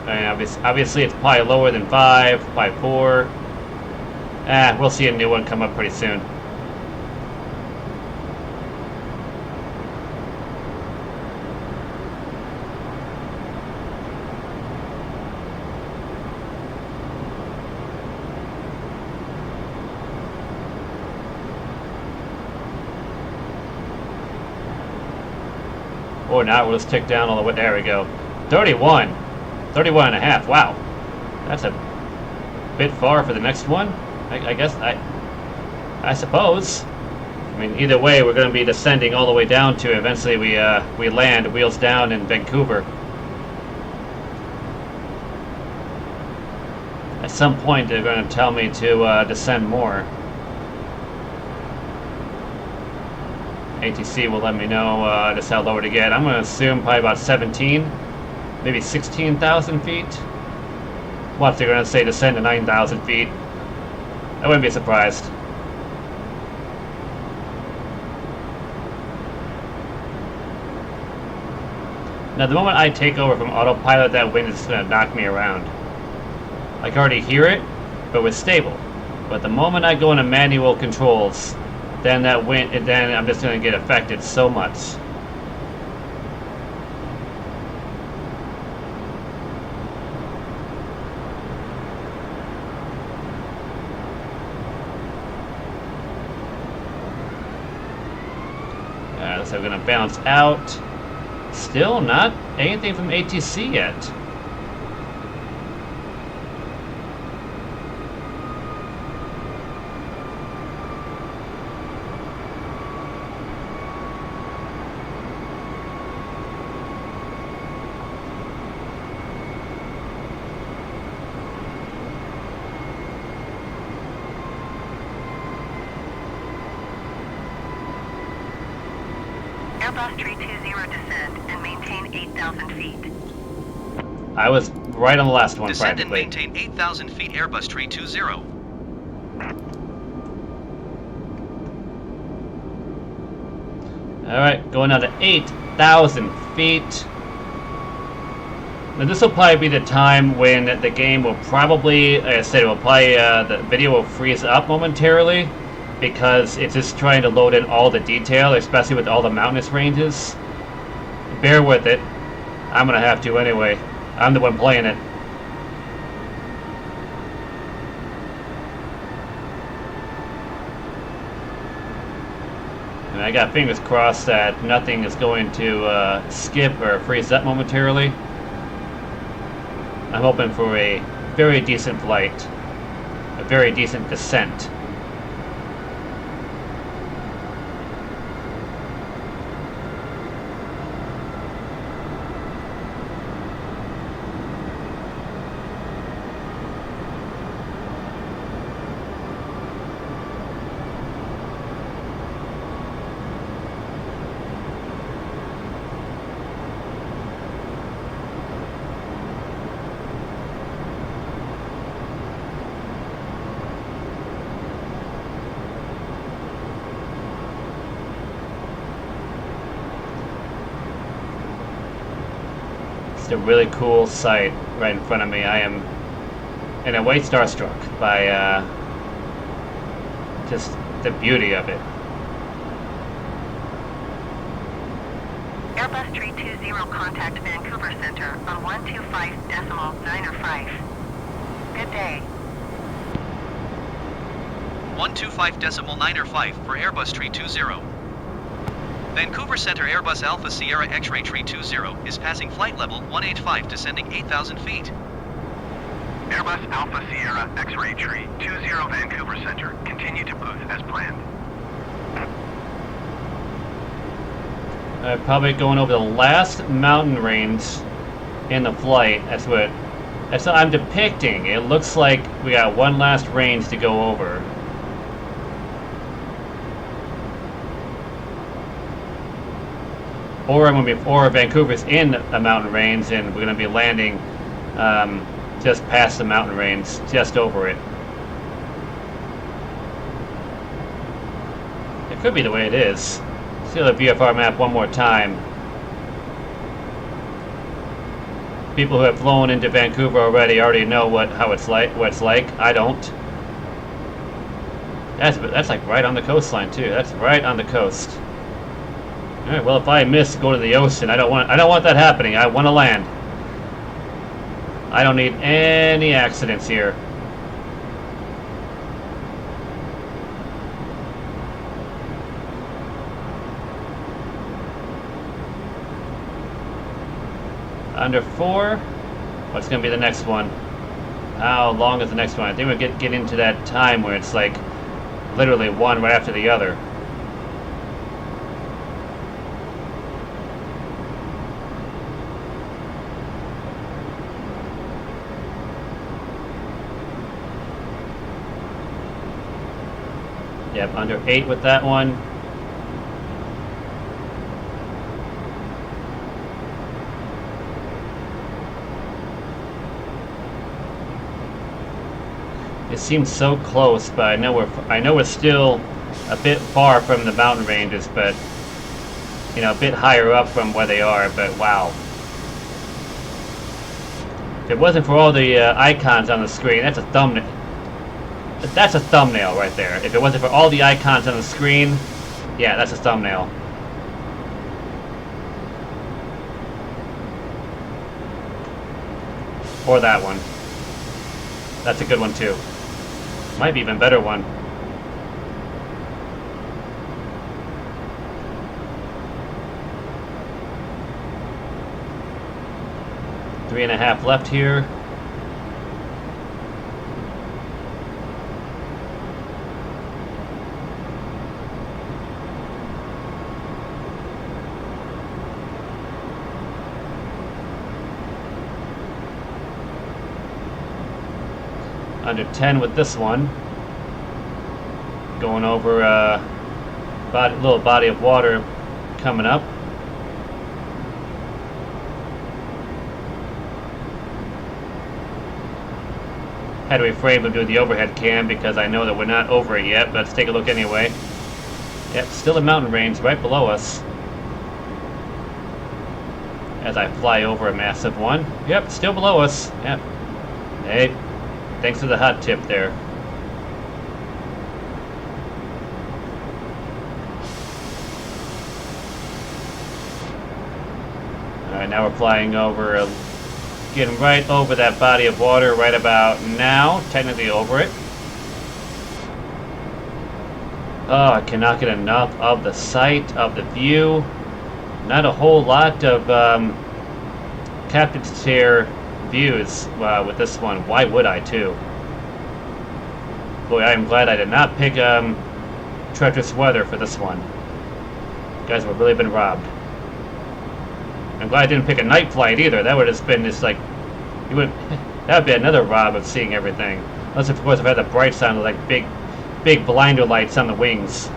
I mean, obviously it's probably lower than 5, probably 4. We'll see a new one come up pretty soon. Or not, we'll just tick down all the way. There we go. 31. 31 and a half. Wow. That's a bit far for the next one. I guess, I suppose. I mean, either way, we're going to be descending all the way down to eventually we land wheels down in Vancouver. At some point, they're going to tell me to descend more. ATC will let me know just how lower to get. I'm going to assume probably about 17, maybe 16,000 feet. What, they're going to say descend to 9,000 feet. I wouldn't be surprised. Now, the moment I take over from autopilot, that wind is just going to knock me around. I can already hear it, but we're stable. But the moment I go into manual controls, then that wind, and then I'm just going to get affected so much. So we're going to bounce out. Still not anything from ATC yet. Airbus 320 descend and maintain 8,000 feet. I was right on the last one, Descend and practically. maintain 8,000 feet Airbus 320. Alright, going down to 8,000 feet. Now this will probably be the time when the game will probably, like I said, it will probably, the video will freeze up momentarily, because it's just trying to load in all the detail, especially with all the mountainous ranges. Bear with it. I'm gonna have to anyway. I'm the one playing it. And I got fingers crossed that nothing is going to skip or freeze up momentarily. I'm hoping for a very decent flight, a very decent descent. Just a really cool sight right in front of me. I am in a way starstruck by just the beauty of it. Airbus 320 contact Vancouver Center on 125.905. Good day. 125.905 for Airbus 320. Vancouver Center Airbus Alpha Sierra X-Ray 320 is passing flight level 185 descending 8,000 feet. Airbus Alpha Sierra X-Ray Tree 20 Vancouver Center. Continue to booth as planned. Probably going over the last mountain range in the flight. That's what I'm depicting. It looks like we got one last range to go over. Or Vancouver's in a mountain range, and we're going to be landing just past the mountain range, just over it. It could be the way it is. See the VFR map one more time. People who have flown into Vancouver already know what it's like. I don't. That's like right on the coastline too. That's right on the coast. All right. Well, if I miss, go to the ocean. I don't want that happening. I want to land. I don't need any accidents here. Under 4. What's going to be the next one? How long is the next one? I think we'll get into that time where it's like literally one right after the other. Yep, under 8 with that one. It seems so close, but I know we're still a bit far from the mountain ranges, but you know, a bit higher up from where they are. But wow, if it wasn't for all the icons on the screen, that's a thumbnail. That's a thumbnail right there. If it wasn't for all the icons on the screen, yeah, that's a thumbnail. Or that one. That's a good one too. Might be even better one. Three and a half left here. Under 10 with this one. Going over a little body of water coming up. Had to refrain from doing the overhead cam because I know that we're not over it yet, but let's take a look anyway. Yep, still a mountain range right below us. As I fly over a massive one. Yep, still below us. Yep. Hey. Thanks for the hot tip there. Alright, now we're flying over, getting right over that body of water right about now. Technically over it. Oh, I cannot get enough of the sight, of the view. Not a whole lot of captain's chair views with this one. Why would I too? Boy, I am glad I did not pick treacherous weather for this one. You guys have really been robbed. I'm glad I didn't pick a night flight either. That would have been just like that would be another rob of seeing everything. Unless of course if I had the bright side of like big blinder lights on the wings.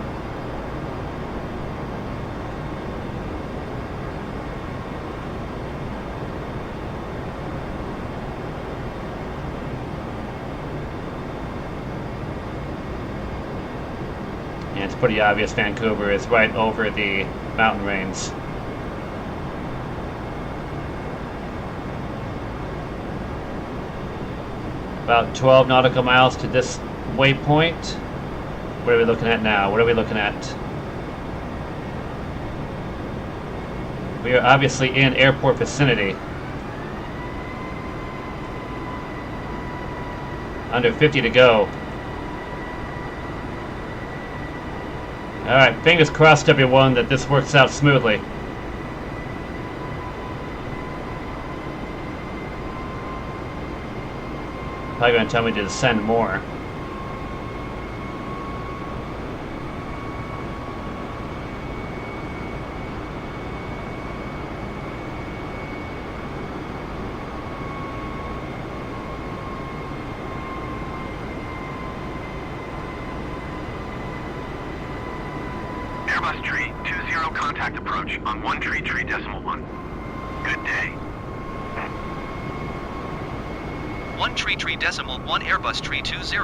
And it's pretty obvious Vancouver is right over the mountain range. About 12 nautical miles to this waypoint. What are we looking at now? What are we looking at? We are obviously in airport vicinity. Under 50 to go. Alright, fingers crossed everyone that this works out smoothly. Probably going to tell me to descend more. Airbus tree 20 contact approach on 133.1. Good day. 133.1 Airbus tree 20.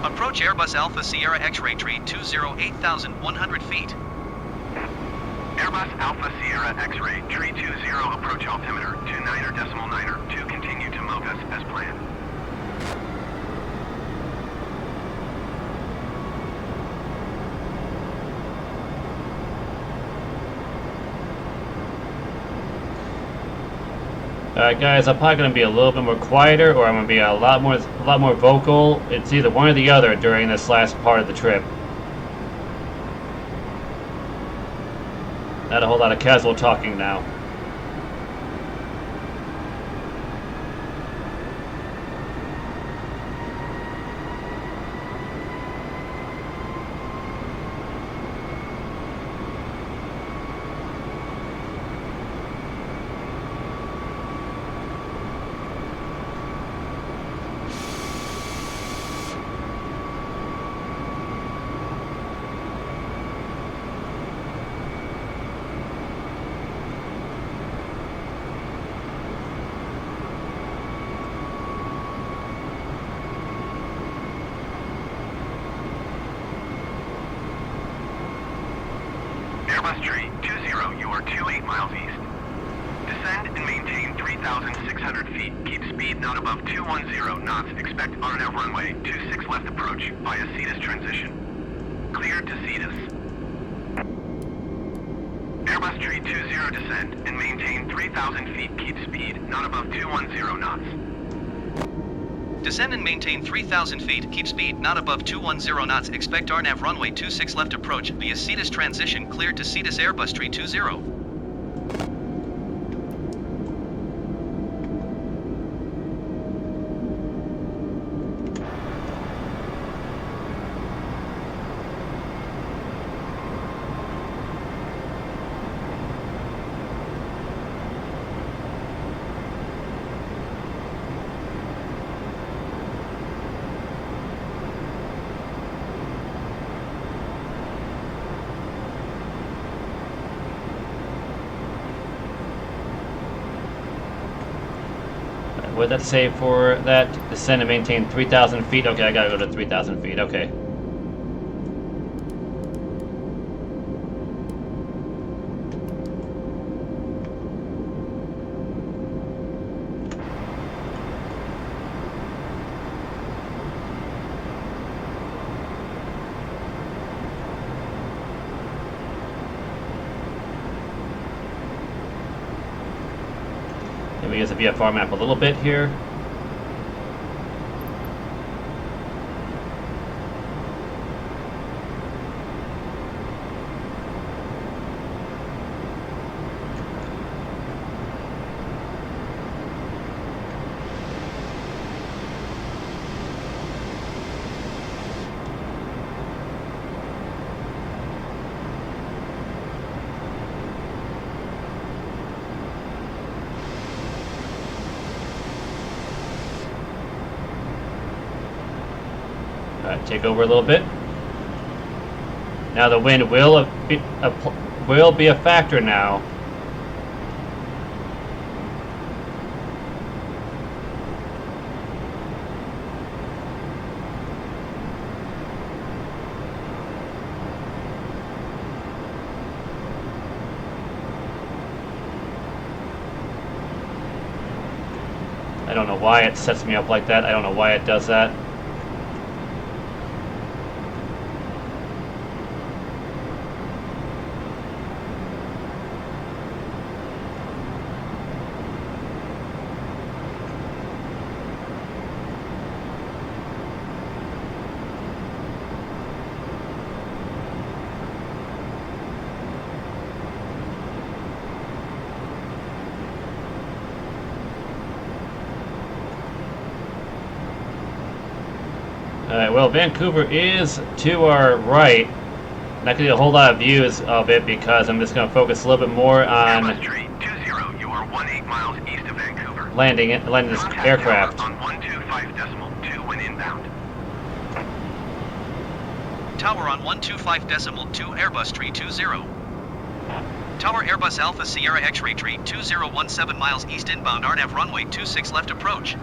Approach Airbus Alpha Sierra X-ray tree 20 8,100 feet. Airbus Alpha Sierra X-ray tree 20 approach altimeter 29.9 to continue to MOGAS as planned. Alright guys, I'm probably going to be a little bit more quieter, or I'm going to be a lot more vocal. It's either one or the other during this last part of the trip. Not a whole lot of casual talking now. Airbus tree 20, you are 28 miles east. Descend and maintain 3,600 feet. Keep speed not above 210 knots. Expect RNAV runway 26 left approach via Cetus transition. Cleared to Cetus. Airbus tree 20 descend and maintain 3,000 feet. Keep speed not above 210 knots. Descend and maintain 3,000 feet. Keep speed not above 210 knots. Expect RNAV runway 26 left approach via Cetus transition. Cleared to Cetus Airbus tree 20. What did that say for that? Descend and maintain 3,000 feet. Okay, I gotta go to 3,000 feet. Okay. Let me use the VFR map a little bit here. Take over a little bit. Now the wind will be a factor now. I don't know why it sets me up like that. I don't know why it does that. Alright, well, Vancouver is to our right. Not going to get a whole lot of views of it because I'm just going to focus a little bit more on Airbus Tree 20, you are 18 miles east of Vancouver. landing this Contact aircraft. tower on 125.2 when inbound. Tower on 125.2 Airbus Tree 20. Tower Airbus Alpha Sierra X-Ray Tree 2017 miles east inbound RNAV runway 26 left approach.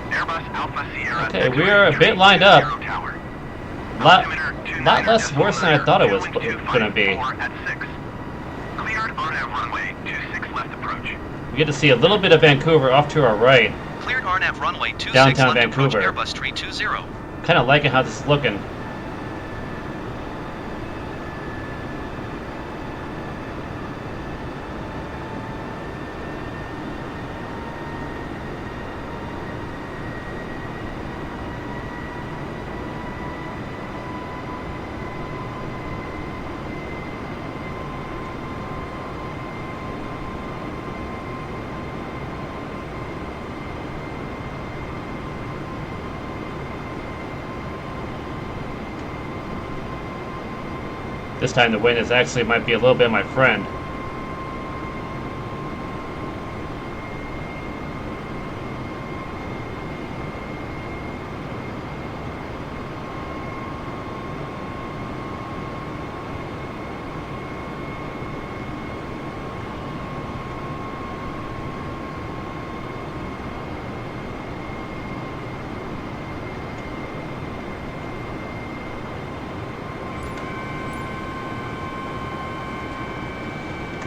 Airbus Alpha Sierra. Okay, we are a bit lined up. Tower. Lot less worse than I thought it was going to be. At 6. Cleared RNAV runway 26 left approach. We get to see a little bit of Vancouver off to our right. Cleared RNAV runway 26 Downtown left approach Vancouver. Airbus Tree 20. Kind of liking how this is looking. This time the wind is actually might be a little bit my friend.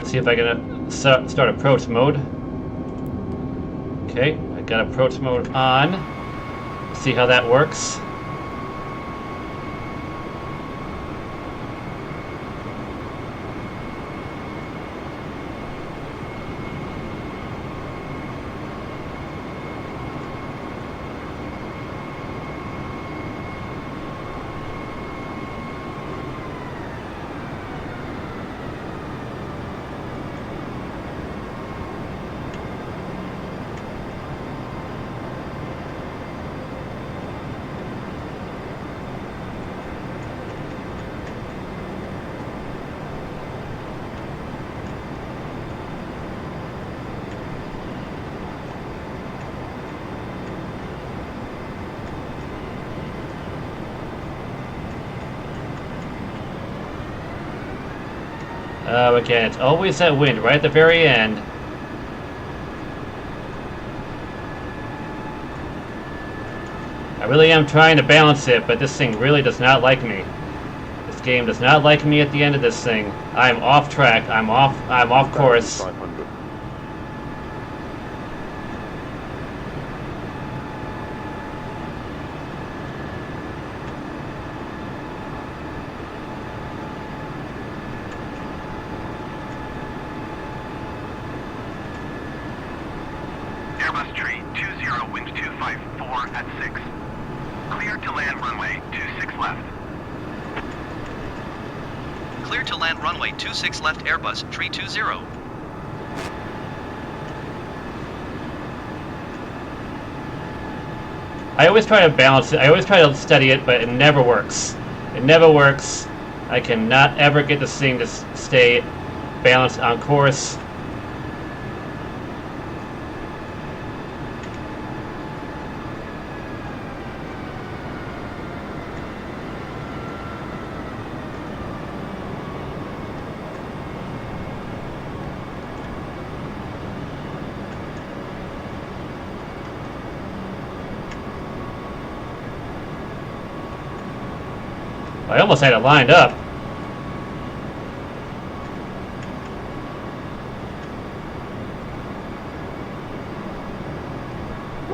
See if I can start approach mode. Okay, I got approach mode on. See how that works. Again, it's always that wind right at the very end. I really am trying to balance it, but this thing really does not like me. This game does not like me at the end of this thing. I'm off track. I'm off course. 500. Airbus Tree 20, wind 254 at 6. Cleared to land runway 26 left. Clear to land runway 26 left Airbus Tree 20. I always try to balance it. I always try to steady it, but it never works. It never works. I cannot ever get this thing to stay balanced on course. I almost had it lined up.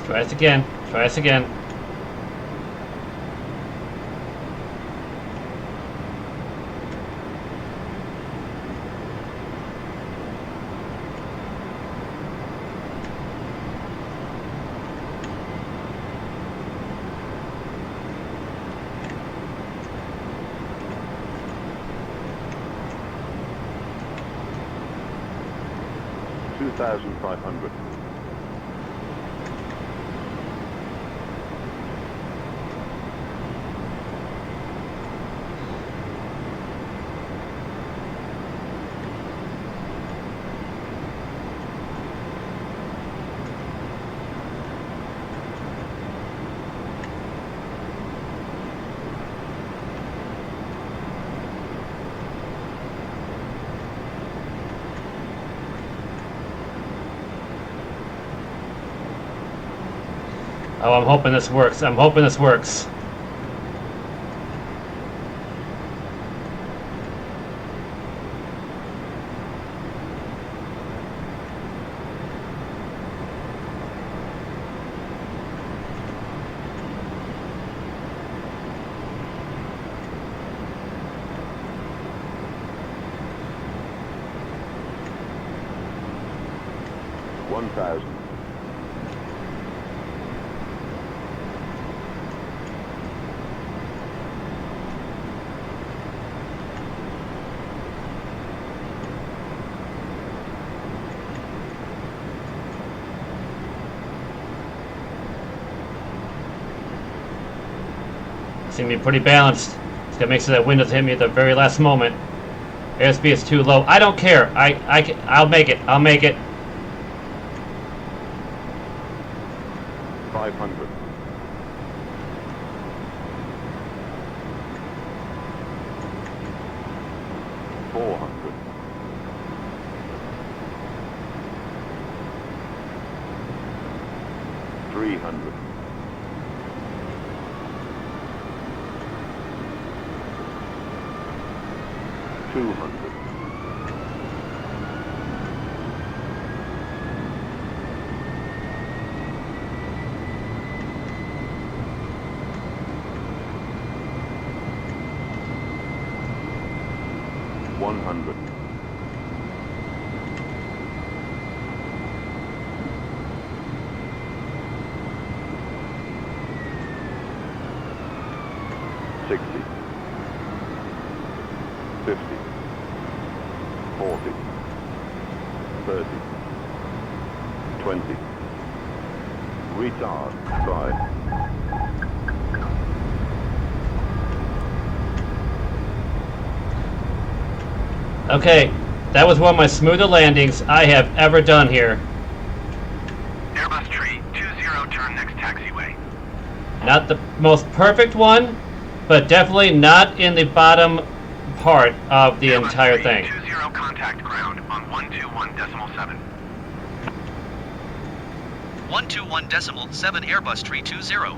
Let's try this again. Try this again. $2,500. Oh, I'm hoping this works. I'm hoping this works. $1,000. Seem to be pretty balanced. Just gotta make sure that wind doesn't hit me at the very last moment. Airspeed is too low. I don't care. I'll make it. I'll make it. 500. $400. $300. $200. $100. $60. $50. $40. $30. $20. Retard. Bye. Okay, that was one of my smoother landings I have ever done here. Airbus tree 20, turn next taxiway. Not the most perfect one, but definitely not in the bottom part of the Airbus entire tree thing. 20, contact ground on 121.7. 121.7 Airbus tree 20.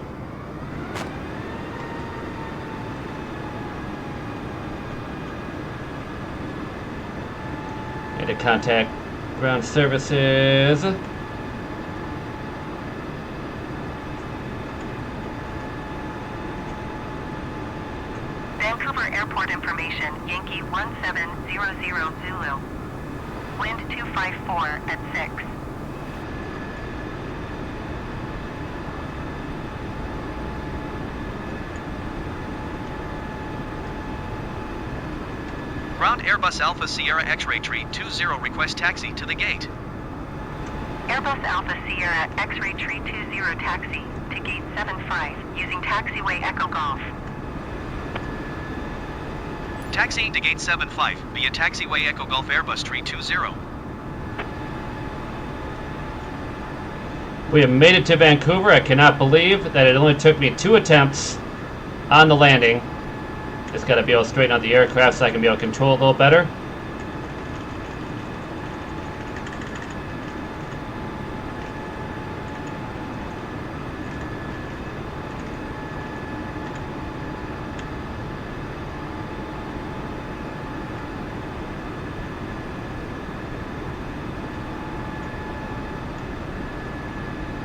Need to contact ground services. Vancouver Airport information, Yankee 1700 Zulu. Wind 254 at 6. Ground Airbus Alpha Sierra X-ray tree 20, request taxi to the gate. Airbus Alpha Sierra X-ray Tree 20 taxi to gate 75 using taxiway Echo Golf. Taxiing to gate 75 via taxiway Echo Golf Airbus tree 20. We have made it to Vancouver. I cannot believe that it only took me 2 attempts on the landing. Just got to be able to straighten out the aircraft so I can be able to control it a little better.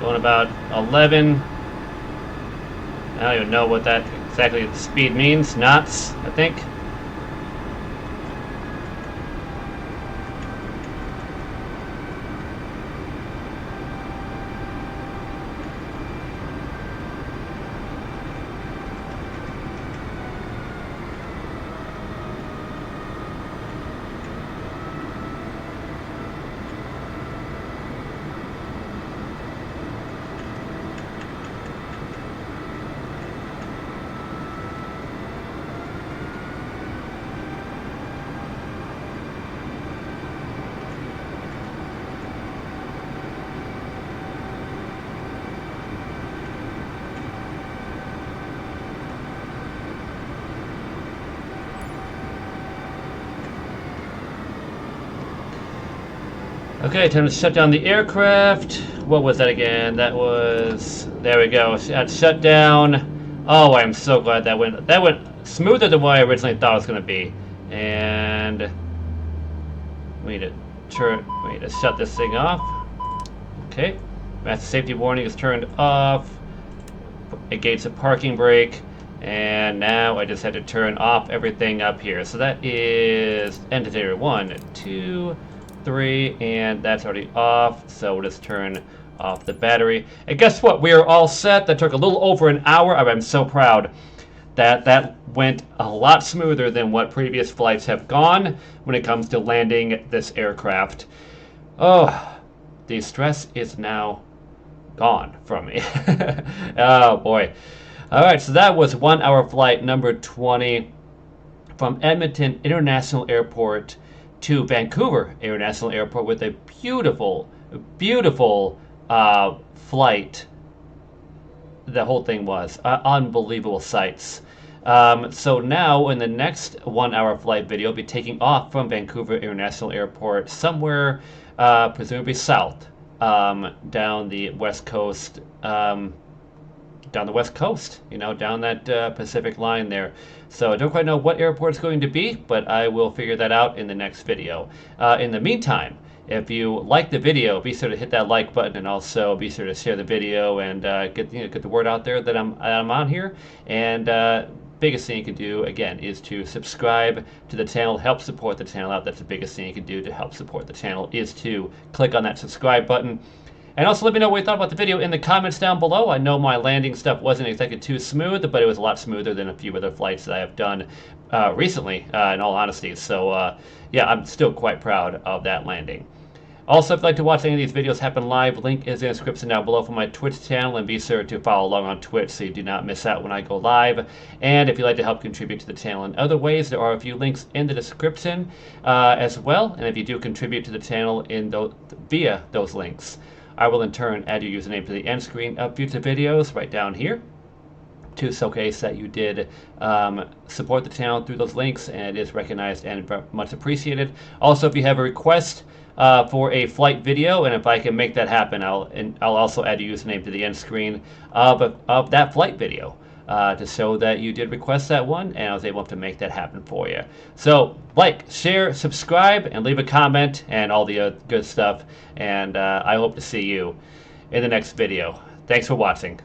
Going about 11. I don't even know what that exactly the speed means. Knots, I think. Okay, time to shut down the aircraft. What was that again? That was... There we go. That's shut down. Oh, I'm so glad that went smoother than what I originally thought it was going to be. And... we need to shut this thing off. Okay. Master safety warning is turned off. It gates a parking brake. And now I just had to turn off everything up here. So that is indicator 1, 2, 3, and that's already off, so we'll just turn off the battery. And guess what? We are all set. That took a little over an hour. I'm so proud that that went a lot smoother than what previous flights have gone when it comes to landing this aircraft. Oh, the stress is now gone from me. Oh boy. Alright, so that was 1 hour flight number 20 from Edmonton International Airport to Vancouver International Airport with a beautiful, beautiful flight. The whole thing was unbelievable sights. So now in the next 1 hour flight video, I'll be taking off from Vancouver International Airport somewhere presumably south down the west coast. Down the west coast, you know, down that Pacific line there. So I don't quite know what airport it's going to be, but I will figure that out in the next video. In the meantime, if you like the video, be sure to hit that like button, and also be sure to share the video and get the word out there that I'm on here. And biggest thing you can do again is to subscribe to the channel, help support the channel out. That's the biggest thing you can do to help support the channel, is to click on that subscribe button. And also let me know what you thought about the video in the comments down below. I know my landing stuff wasn't exactly too smooth, but it was a lot smoother than a few other flights that I have done recently, in all honesty. So yeah, I'm still quite proud of that landing. Also, if you'd like to watch any of these videos happen live, link is in the description down below for my Twitch channel, and be sure to follow along on Twitch so you do not miss out when I go live. And if you'd like to help contribute to the channel in other ways, there are a few links in the description as well. And if you do contribute to the channel via those links, I will in turn add your username to the end screen of future videos right down here to showcase that you did support the channel through those links, and it is recognized and much appreciated. Also, if you have a request for a flight video, and if I can make that happen, I'll also add your username to the end screen of that flight video to show that you did request that one, and I was able to make that happen for you. So like, share, subscribe, and leave a comment, and all the good stuff. And I hope to see you in the next video. Thanks for watching.